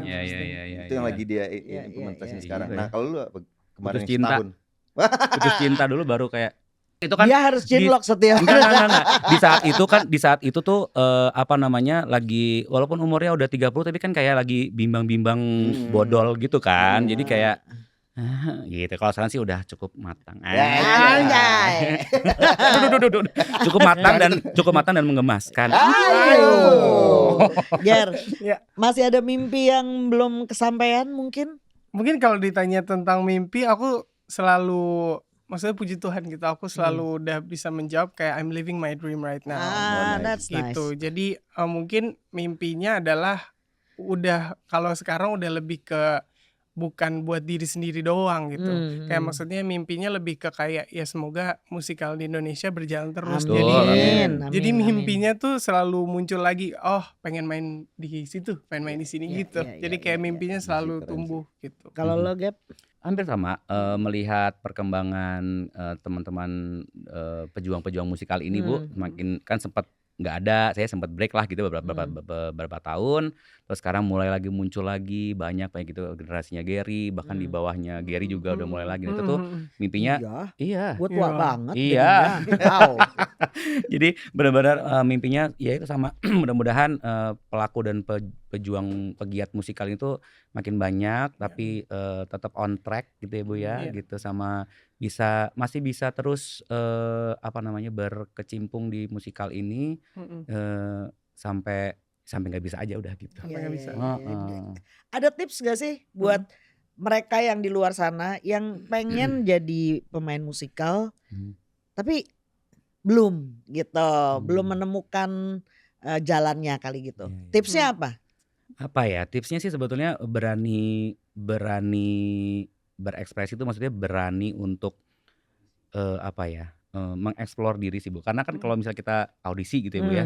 Iya. Itu yang lagi dia Iya, implementasiin iya, sekarang. iya. Nah, kalau lu apa? Kemarin Putus yang cinta. setahun. Putus cinta dulu baru kayak itu kan Dia harus cinlok setiap. enggak. Di saat itu tuh apa namanya lagi walaupun umurnya udah 30 tapi kan kayak lagi bimbang-bimbang bodol gitu kan. Jadi kayak gitu. Kalau sekarang sih udah cukup matang. Anjay. Duh. Cukup matang dan menggemaskan. Ayo. Ger, Ya. masih ada mimpi yang belum kesampaian mungkin? Mungkin kalau ditanya tentang mimpi, aku selalu, maksudnya puji Tuhan gitu, aku selalu udah bisa menjawab kayak I'm living my dream right now. Ah, nice. that's nice. Gitu. Jadi mungkin mimpinya adalah udah kalau sekarang udah lebih ke bukan buat diri sendiri doang gitu. Kayak maksudnya mimpinya lebih ke kayak ya semoga musikal di Indonesia berjalan terus. Amin. Jadi mimpinya tuh selalu muncul lagi. Oh, pengen main di situ, pengen main di sini Iya, gitu. iya, Jadi iya, kayak iya. mimpinya selalu Keren sih. tumbuh gitu. Kalau lo Gap? Hampir sama melihat perkembangan teman-teman pejuang-pejuang musikal ini Bu, makin kan sempat nggak ada, saya sempat break lah gitu beberapa tahun, terus sekarang mulai lagi muncul lagi banyak gitu generasinya Gary, bahkan di bawahnya Gary juga udah mulai lagi. Itu tuh mimpinya, iya, Gue tua Iya. banget. Iya. jadinya. Wow. jadi benar-benar mimpinya ya itu sama. Mudah-mudahan pelaku dan pejuang pegiat musikal itu makin banyak, tapi tetap on track gitu ya Bu ya, Iya. gitu sama masih bisa terus berkecimpung di musikal ini sampai nggak bisa aja udah gitu. Sampai nggak bisa. Ada tips gak sih buat mereka yang di luar sana yang pengen jadi pemain musikal tapi belum gitu, belum menemukan jalannya kali gitu. Iya, iya. Tipsnya apa? Apa ya? Tipsnya sih sebetulnya berani berekspresi itu maksudnya berani untuk mengeksplor diri sih Bu. Karena kan kalau misalnya kita audisi gitu ya Bu ya.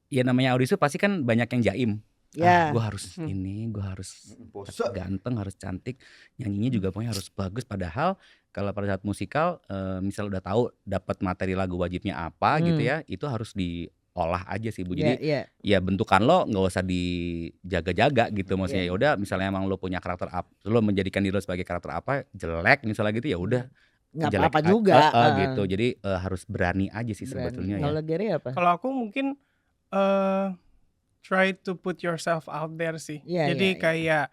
Ya namanya audisi pasti kan banyak yang jaim. Ya. Gue harus ini, gue harus Bosan. ganteng, harus cantik, nyanyinya juga pokoknya harus bagus. Padahal kalau pada saat musikal, misal udah tahu dapat materi lagu wajibnya apa gitu ya, itu harus diolah aja sih Bu. Jadi ya bentukan lo nggak usah dijaga-jaga gitu. Maksudnya ya udah, misalnya emang lo punya karakter apa, lo menjadikan diri lo sebagai karakter apa, jelek misalnya gitu ya udah. Nggak jelek apa-apa juga. gitu. Jadi harus berani aja sih sebetulnya ya. Kalau Gary apa? Kalau aku mungkin try to put yourself out there sih. Iya, Jadi iya. kayak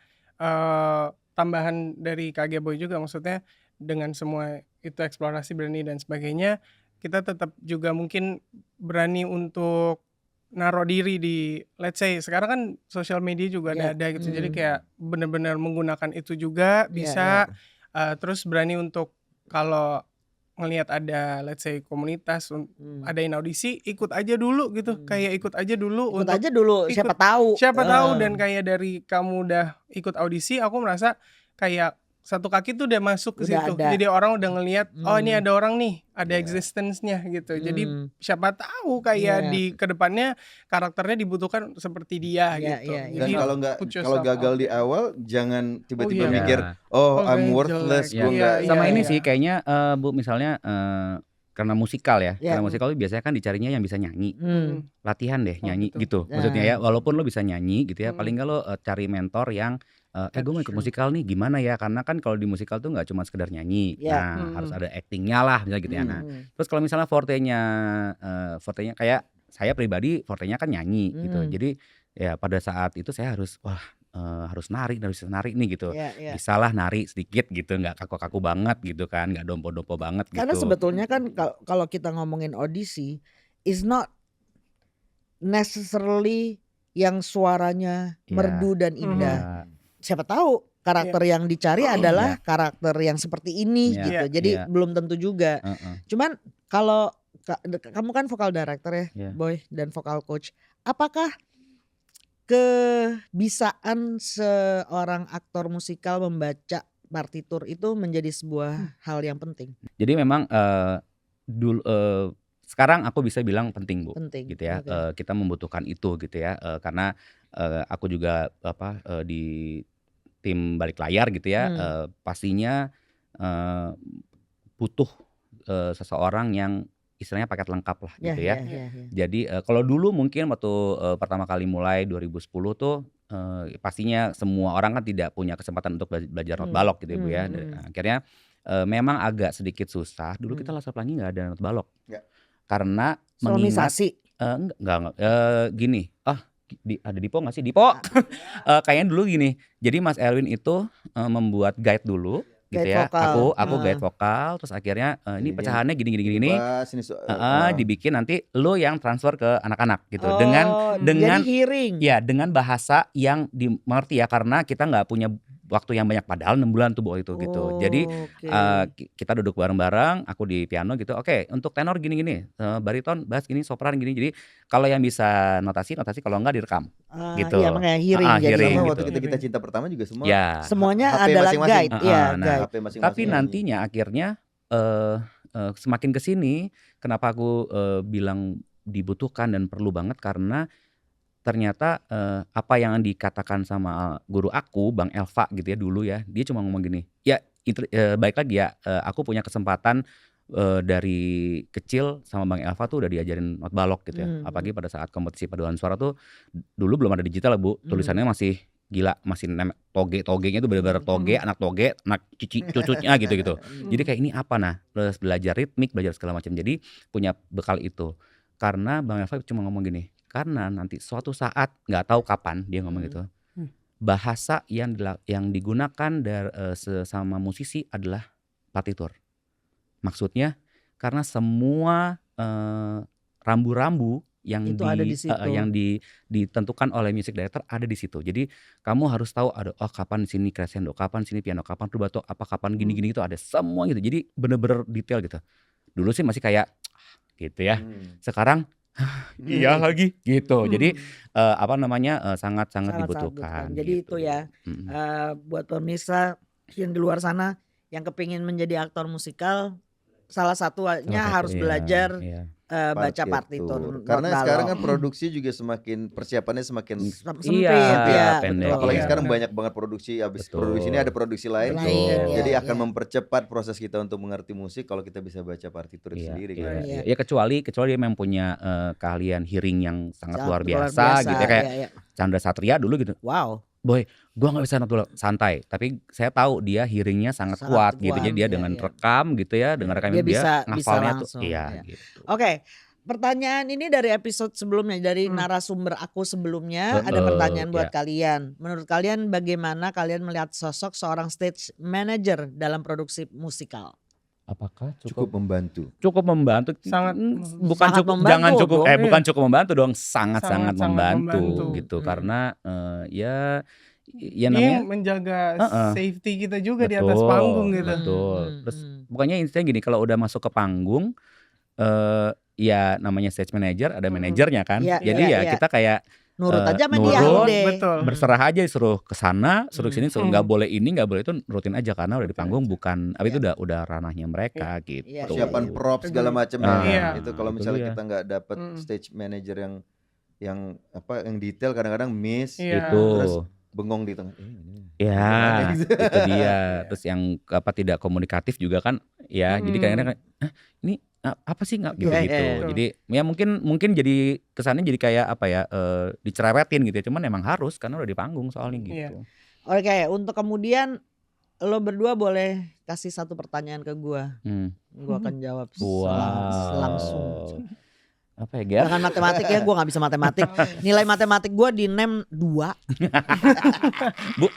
tambahan dari KG Boy juga, maksudnya dengan semua itu eksplorasi, berani dan sebagainya, kita tetap juga mungkin berani untuk naruh diri di, let's say sekarang kan sosial media juga ada gitu. Jadi kayak benar-benar menggunakan itu juga bisa. Terus berani untuk kalau ngelihat ada let's say komunitas adain audisi, ikut aja dulu gitu. Kayak ikut aja dulu, Ikut aja dulu, siapa tahu. Dan kayak dari kamu udah ikut audisi, aku merasa kayak satu kaki tuh udah masuk ke Udah situ. ada. Jadi orang udah ngelihat, oh ini ada orang nih, ada existence-nya gitu. Jadi siapa tahu kayak di kedepannya karakternya dibutuhkan seperti dia Iya, gitu. iya, iya. Dan Jadi kalau put yourself gagal out di there. awal jangan tiba-tiba iya. mikir Oh, I'm gue worthless, jelek. gue Iya, nggak. Sama iya, ini iya. sih kayaknya Bu, misalnya karena musikal ya. Iya. Karena musikal itu biasanya kan dicarinya yang bisa nyanyi. Latihan deh nyanyi gitu. gitu. Maksudnya ya walaupun lo bisa nyanyi gitu ya, paling nggak lo cari mentor yang gue mau ikut musikal nih gimana ya, karena kan kalau di musikal tuh nggak cuma sekedar nyanyi. Nah harus ada actingnya lah misalnya gitu ya. Nah terus kalau misalnya fortenya kayak saya pribadi fortenya kan nyanyi gitu. Jadi ya pada saat itu saya harus harus nari nih gitu. Bisalah nari sedikit gitu, nggak kaku-kaku banget gitu kan, nggak dompo-dompo banget gitu. Karena sebetulnya kan kalau kita ngomongin audisi is not necessarily yang suaranya merdu dan indah. Siapa tahu karakter yang dicari adalah karakter yang seperti ini gitu. Jadi belum tentu juga. Cuman kalau kamu kan vokal director ya, Boy, dan vokal coach. Apakah kebisaan seorang aktor musikal membaca partitur itu menjadi sebuah hal yang penting? Jadi memang sekarang aku bisa bilang penting Bu, Penting. gitu ya. Kita membutuhkan itu gitu ya, karena aku juga di tim balik layar gitu ya. Pastinya eee, butuh, seseorang yang istilahnya paket lengkap lah Ya, gitu ya, ya. ya, ya. Jadi, kalau dulu mungkin waktu, pertama kali mulai 2010 tuh, pastinya semua orang kan tidak punya kesempatan untuk belajar not balok gitu ya Bu ya. Akhirnya, memang agak sedikit susah. Dulu kita Laskar Pelangi nggak ada not balok. Nggak. Karena mengingat Solonisasi. enggak, gini, ada Dipo nggak sih? Dipo! Kayaknya dulu gini, jadi Mas Erwin itu, membuat guide dulu gitu Guide ya. vokal. Aku guide vokal, terus akhirnya, ini Jadinya pecahannya gini gini Ini gini, bass, ini dibikin nanti lu yang transfer ke anak-anak gitu. Oh, Dengan jadi hearing. ya dengan bahasa yang dimengerti ya, karena kita nggak punya waktu yang banyak, padahal 6 bulan tuh Bu itu gitu. Jadi, Oke. kita duduk bareng-bareng, aku di piano gitu, oke untuk tenor gini-gini, bariton, bass gini, sopran gini. Jadi kalau yang bisa notasi, kalau enggak direkam gitu. Iya makanya hearing Heeh, jadi. hearing sama gitu. waktu kita cinta pertama juga semua Ya. Semuanya HP adalah masing-masing. guide, ya Nah, guide. HP masing-masing Tapi nyanyi. nantinya akhirnya, semakin ke sini kenapa aku, bilang dibutuhkan dan perlu banget, karena ternyata, apa yang dikatakan sama guru aku, Bang Elva gitu ya dulu ya, dia cuma ngomong gini, ya balik lagi ya, aku punya kesempatan, dari kecil sama Bang Elva tuh udah diajarin not balok gitu ya. Apalagi pada saat kompetisi paduan suara tuh, dulu belum ada digital ya Bu, tulisannya masih gila, masih togenya tuh bener-bener toge, anak cucunya gitu. Jadi kayak ini apa, nah terus belajar ritmik, belajar segala macam. Jadi punya bekal itu. Karena Bang Elva cuma ngomong gini, karena nanti suatu saat nggak tahu kapan dia ngomong gitu, bahasa yang digunakan sesama musisi adalah partitur. Maksudnya karena semua, rambu-rambu yang Itu ada di situ. yang ditentukan oleh music director ada di situ. Jadi kamu harus tahu ada, kapan di sini crescendo, kapan di sini piano, kapan rubato, kapan gini-gini itu ada semua gitu. Jadi bener-bener detail gitu. Dulu sih masih kayak gitu ya. Sekarang iya lagi gitu. Jadi sangat dibutuhkan. Jadi gitu. itu ya, buat pemirsa yang di luar sana yang kepingin menjadi aktor musikal, salah satunya harus belajar baca partitur. Karena sekarang kan produksi juga persiapannya semakin sempit Iya, ya, pendek. betul. apalagi Iya. sekarang banyak banget produksi, habis Betul. produksi ini ada produksi lain. Betul. Jadi Iya, akan iya. mempercepat proses kita untuk mengerti musik kalau kita bisa baca partitur itu sendiri kan. Iya. Ya kecuali dia memang punya keahlian hearing yang sangat luar Luar biasa gitu ya, kayak iya. Chandra Satria dulu gitu. Wow. Boy, gua nggak bisa not balok, santai. Tapi saya tahu dia hearingnya sangat kuat gitu. Jadi dia iya, dengan iya. rekam gitu ya, dengan rekam Dia itu bisa ngafalnya tuh langsung, iya iya. gitu. Oke, pertanyaan ini dari episode sebelumnya, dari narasumber aku sebelumnya. Ada pertanyaan buat kalian. Menurut kalian bagaimana kalian melihat sosok seorang stage manager dalam produksi musikal? Apakah Cukup membantu. cukup membantu? Sangat bukan sangat cukup, membantu jangan cukup, dong. bukan cukup membantu dong, sangat Sangat membantu membantu. gitu. Karena ya Dia namanya menjaga Heeh. safety kita juga di atas panggung gitu. Betul. Terus pokoknya intinya gini, kalau udah masuk ke panggung, ya namanya stage manager, ada manajernya kan. Iya, Jadi iya, ya iya. kita kayak Nurut aja sama dia nurut, udah. betul. berserah aja, suruh ke sana, suruh ke sini, suruh nggak boleh ini, nggak boleh itu, nurutin aja karena udah di panggung, bukan itu udah ranahnya mereka gitu. Iya. Persiapan props segala macam Iya. itu kalau Itu misalnya dia. kita nggak dapet stage manager yang detail, kadang-kadang miss. Iya. Itu. Terus bengong di tengah. Ya, itu dia. Terus yang tidak komunikatif juga kan, ya. Jadi kadang-kadang ini apa sih nggak gitu. Iya. Jadi ya mungkin jadi kesannya jadi kayak apa ya, dicerewetin gitu ya. Cuman emang harus karena udah di panggung soalnya gitu. Iya. Oke, untuk kemudian lo berdua boleh kasih satu pertanyaan ke gua. Gua akan jawab langsung. Apa ya, Ger? Jangan matematik ya, gua nggak bisa matematik. Nilai matematik gua di NEM 2. Bu.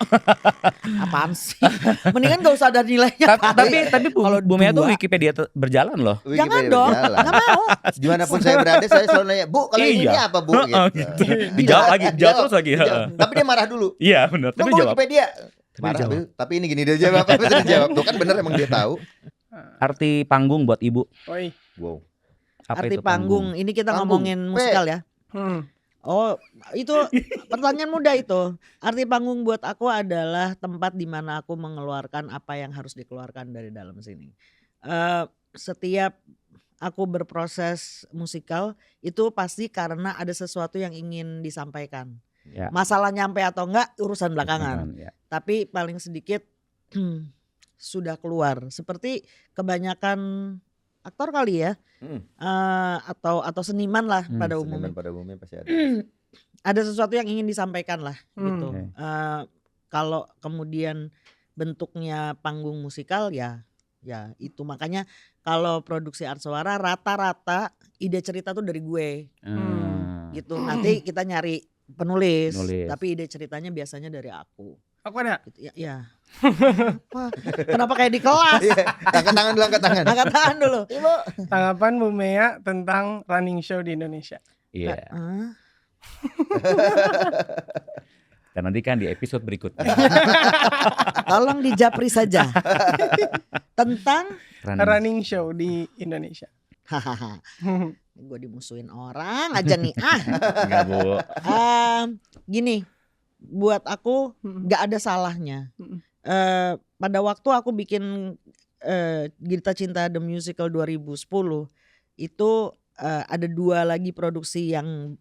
Apaan sih? Mendingan gak usah ada nilainya. Tapi Kalau Bu Mia tuh dua- Wikipedia berjalan loh. Jangan dong, nggak mau. Dimanapun saya berada, saya selalu nanya, Bu, kalau ini Iya. apa Bu? Gitu. Dijawab lagi, dijawab terus lagi. Tapi dia marah dulu. Iya benar. Tapi Lu jawab. Wikipedia. Tapi Marah, dijawab. tapi ini gini dia jawab. Apa dia jawab? Tuh kan bener emang dia tahu. Arti panggung buat Ibu. Oi. Wow. Apa Arti itu panggung. Ini kita Panggung. ngomongin musikal ya. Oh, itu pertanyaan mudah itu. Arti panggung buat aku adalah tempat di mana aku mengeluarkan apa yang harus dikeluarkan dari dalam sini. Setiap aku berproses musikal itu pasti karena ada sesuatu yang ingin disampaikan. Ya. Masalah nyampe atau enggak urusan belakangan. Ya. Tapi paling sedikit sudah keluar. Seperti kebanyakan aktor kali ya, atau seniman lah pada umumnya. Seniman pada umumnya pasti ada. Ada sesuatu yang ingin disampaikan lah gitu. Oke. Kalau kemudian bentuknya panggung musikal ya itu, makanya kalau produksi Art Suara rata-rata ide cerita tuh dari gue gitu. Nanti kita nyari penulis, tapi ide ceritanya biasanya dari aku. Aku ada. Gitu. Ya. Apa? Kenapa kayak di kelas? Angkat tangan dulu, angkat tangan. Angkat tangan dulu. Ibu. Tanggapan Bu Mea tentang running show di Indonesia. Iya. Dan nanti kan di episode berikutnya Tolong dijapri saja. Tentang running show di Indonesia. hahaha. Gue dimusuhin orang aja nih. Enggak, Bu. Gini, buat aku gak ada salahnya. Pada waktu aku bikin Gita Cinta The Musical 2010 itu ada 2 lagi produksi yang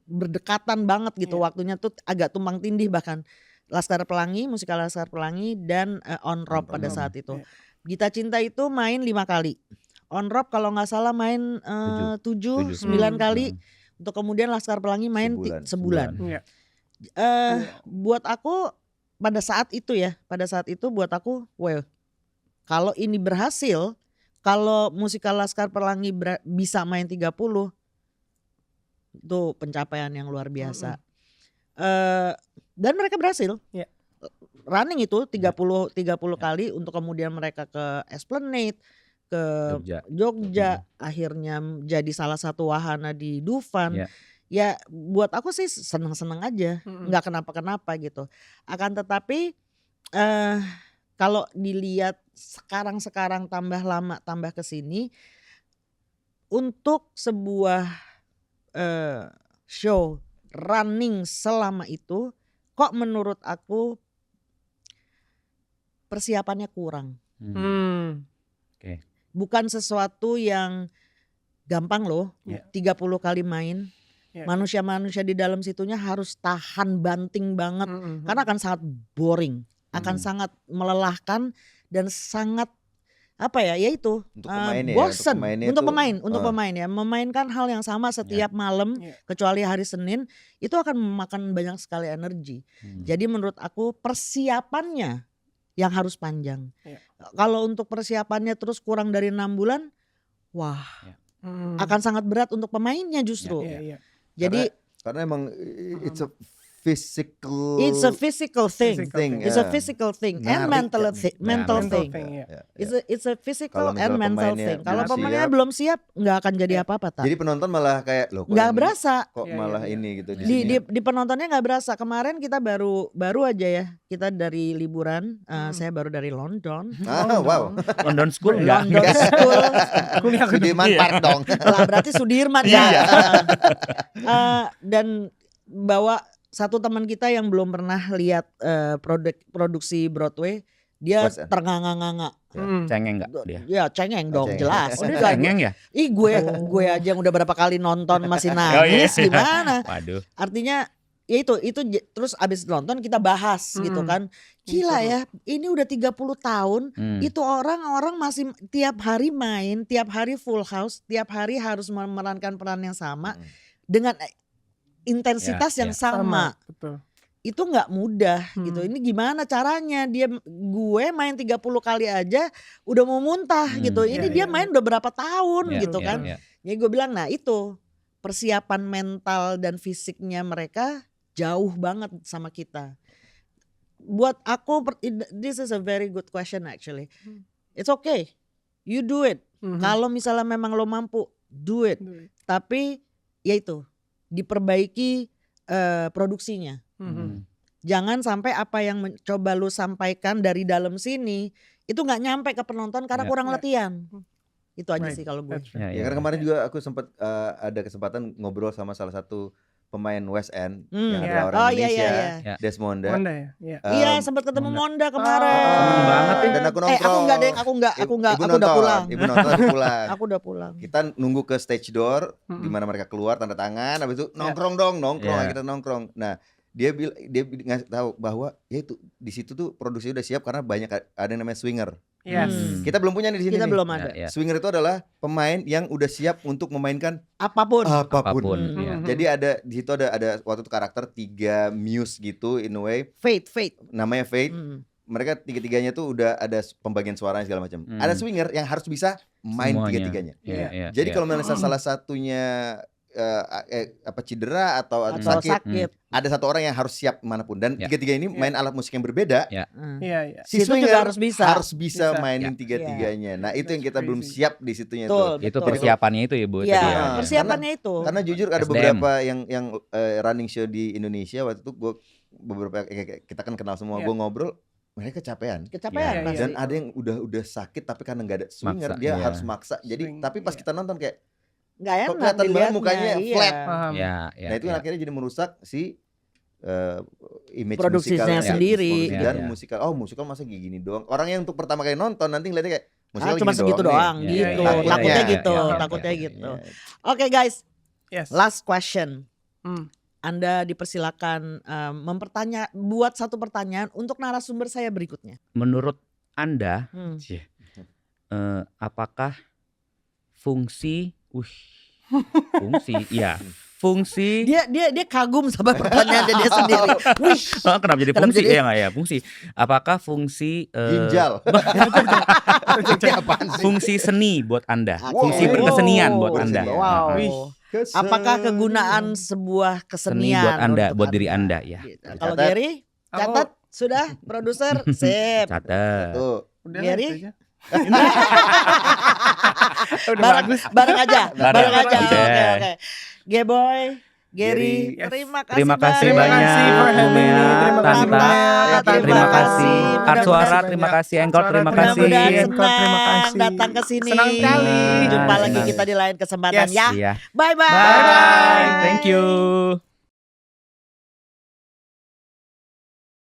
berdekatan banget gitu. Waktunya tuh agak tumpang tindih bahkan. Laskar Pelangi, musikal Laskar Pelangi dan On Rock pada saat itu. Gita Cinta itu main 5 kali. On Rock kalau nggak salah main 7-9 kali. Untuk kemudian Laskar Pelangi main sebulan. Buat aku pada saat itu buat aku, well, kalau ini berhasil, kalau musikal Laskar Pelangi bisa main 30, itu pencapaian yang luar biasa. Dan mereka berhasil. Running itu 30 kali untuk kemudian mereka ke Esplanade, ke Jogja, akhirnya jadi salah satu wahana di Dufan. Ya buat aku sih seneng-seneng aja, nggak kenapa-kenapa gitu. Akan tetapi kalau dilihat sekarang tambah lama tambah kesini, untuk sebuah show running selama itu, kok menurut aku persiapannya kurang. Oke. Bukan sesuatu yang gampang loh, 30 kali main. Manusia-manusia di dalam situnya harus tahan banting banget, karena akan sangat boring, akan sangat melelahkan dan sangat yaitu bosen untuk pemain ya, memainkan hal yang sama setiap malam kecuali hari Senin itu akan memakan banyak sekali energi. Jadi menurut aku persiapannya yang harus panjang. Kalau untuk persiapannya terus kurang dari 6 bulan, wah akan sangat berat untuk pemainnya justru. Jadi karena emang it's a physical thing. It's a physical thing and mental thing. It's a physical and mental thing. Kalau pemainnya belum siap nggak akan jadi apa-apa. Jadi penonton malah kayak loh nggak berasa. Kok malah ini gitu di penontonnya nggak berasa. Kemarin kita baru aja ya, kita dari liburan. Saya baru dari London. Wow. London School enggak? London School. Kuliah Sudirman Park dong. Lah berarti Sudirman ya. Dan bawa satu teman kita yang belum pernah lihat produksi Broadway, dia ternganga-nganga. Cengeng enggak dia? Ya cengeng dong, jelas. Cengeng ya? Ih gue aja yang udah berapa kali nonton masih nangis, gimana? Waduh. Artinya ya itu terus abis nonton kita bahas gitu kan. Gila ya, ini udah 30 tahun, itu orang-orang masih tiap hari main, tiap hari full house, tiap hari harus memerankan peran yang sama dengan intensitas yang sama. Betul. Itu nggak mudah gitu. Ini gimana caranya gue main 30 kali aja udah mau muntah gitu. Ini dia main udah berapa tahun gitu kan. Jadi gue bilang itu persiapan mental dan fisiknya mereka jauh banget sama kita. Buat aku this is a very good question actually. It's okay. You do it. Kalau misalnya memang lo mampu, do it. Tapi ya itu diperbaiki produksinya. Jangan sampai apa yang coba lu sampaikan dari dalam sini itu nggak nyampe ke penonton karena kurang latihan. Itu aja sih kalau gue. Ya karena kemarin juga aku sempat ada kesempatan ngobrol sama salah satu pemain West End yang adalah orang Indonesia, Desmonda. Iya sempat ketemu Monda kemarin. Seneng banget ya. Dan aku nongkrong. Aku udah pulang. Ibu nonton, aku pulang. Aku udah pulang. Kita nunggu ke stage door, di mana mereka keluar tanda tangan, habis itu nongkrong. Kita nongkrong. Nah, dia ngasih tahu bahwa ya itu di situ tuh produksi udah siap karena banyak ada yang namanya swinger. Yes. Kita belum punya nih di sini. Kita nih. belum ada. Ya, ya. Swinger itu adalah pemain yang udah siap untuk memainkan Apapun. Apapun. Hmm. Ya. Jadi ada di situ ada waktu itu karakter 3 muse gitu in a way, Fate. namanya Fate. Hmm. Mereka tiga-tiganya tuh udah ada pembagian suaranya segala macam. Ada swinger yang harus bisa main Semuanya. tiga-tiganya. Ya, ya, Jadi ya. kalau misalnya salah satunya cedera atau Atau sakit, ada satu orang yang harus siap manapun dan Ya. tiga-tiga ini main alat musik yang berbeda. Hmm. Iya. Si Situ swinger juga harus bisa. Bisa. mainin Ya. tiga-tiganya. Nah, itu yang That's kita belum crazy. siap di situnya Betul, tuh. Itu betul. persiapannya itu ya Bu. Iya, tadi ya. persiapannya itu. Karena jujur ada SDM. beberapa yang running show di Indonesia waktu itu beberapa kita kan kenal semua, Iya. gue ngobrol mereka kecapean. Kecapean Iya, pasti. Dan ada yang udah sakit tapi karena nggak ada swinger Maksa, dia iya. harus maksa. Jadi Swing, tapi pas iya. kita nonton kayak Nggak kok enak kelihatan banget dilihatnya, mukanya iya. flat. Paham. Ya, Nah itu yang ya. akhirnya jadi merusak si image Produksinya musikalnya. sendiri. Produksi dan Iya, iya. musikal masa gini doang. Orang yang untuk pertama kali nonton nanti ngeliatnya kayak musikal cuma gini segitu doang nih. Iya, gitu. iya, iya, Takutnya iya, gitu, iya, iya, takutnya iya, gitu. Iya. Oke guys, Yes. last question. Hmm. Anda dipersilakan buat satu pertanyaan untuk narasumber saya berikutnya. Menurut Anda, Hmm. apakah fungsi Dia kagum sama pertanyaannya dia sendiri. Wih, Oh, kenapa jadi Kenapa fungsi? jadi- Ya nggak ya, fungsi. Apakah fungsi Ginjal. apaan sih? fungsi seni buat Anda? Wow. Fungsi berkesenian buat Wow. Anda. Wow. Wih. Apakah kegunaan sebuah Seni kesenian buat Anda, untuk buat diri Anda ya. Gitu. Kalau Catat. Gary, catat sudah produser, sip. Catat. Tuh. Udah Gary? lah, itu aja. Udah bareng, bagus. bareng aja, bareng aja. Oke. Oke. G-Boy, Gary, Yes. terima kasih Terima kasih banyak. banyak for Bu having me. Mea, Terima kasih Tanta. banyak. Terima kasih. Mudah-mudahan- Art Suara, Mudah-mudahan terima banyak. kasih. Engkol, Art terima Suara, kasih. Mudah-mudahan Engkol, terima senang kasih. datang ke sini. Senang sekali. Jumpa lagi Senang. kita di lain kesempatan Yes. ya. Iya. Bye-bye. Bye-bye. Thank you.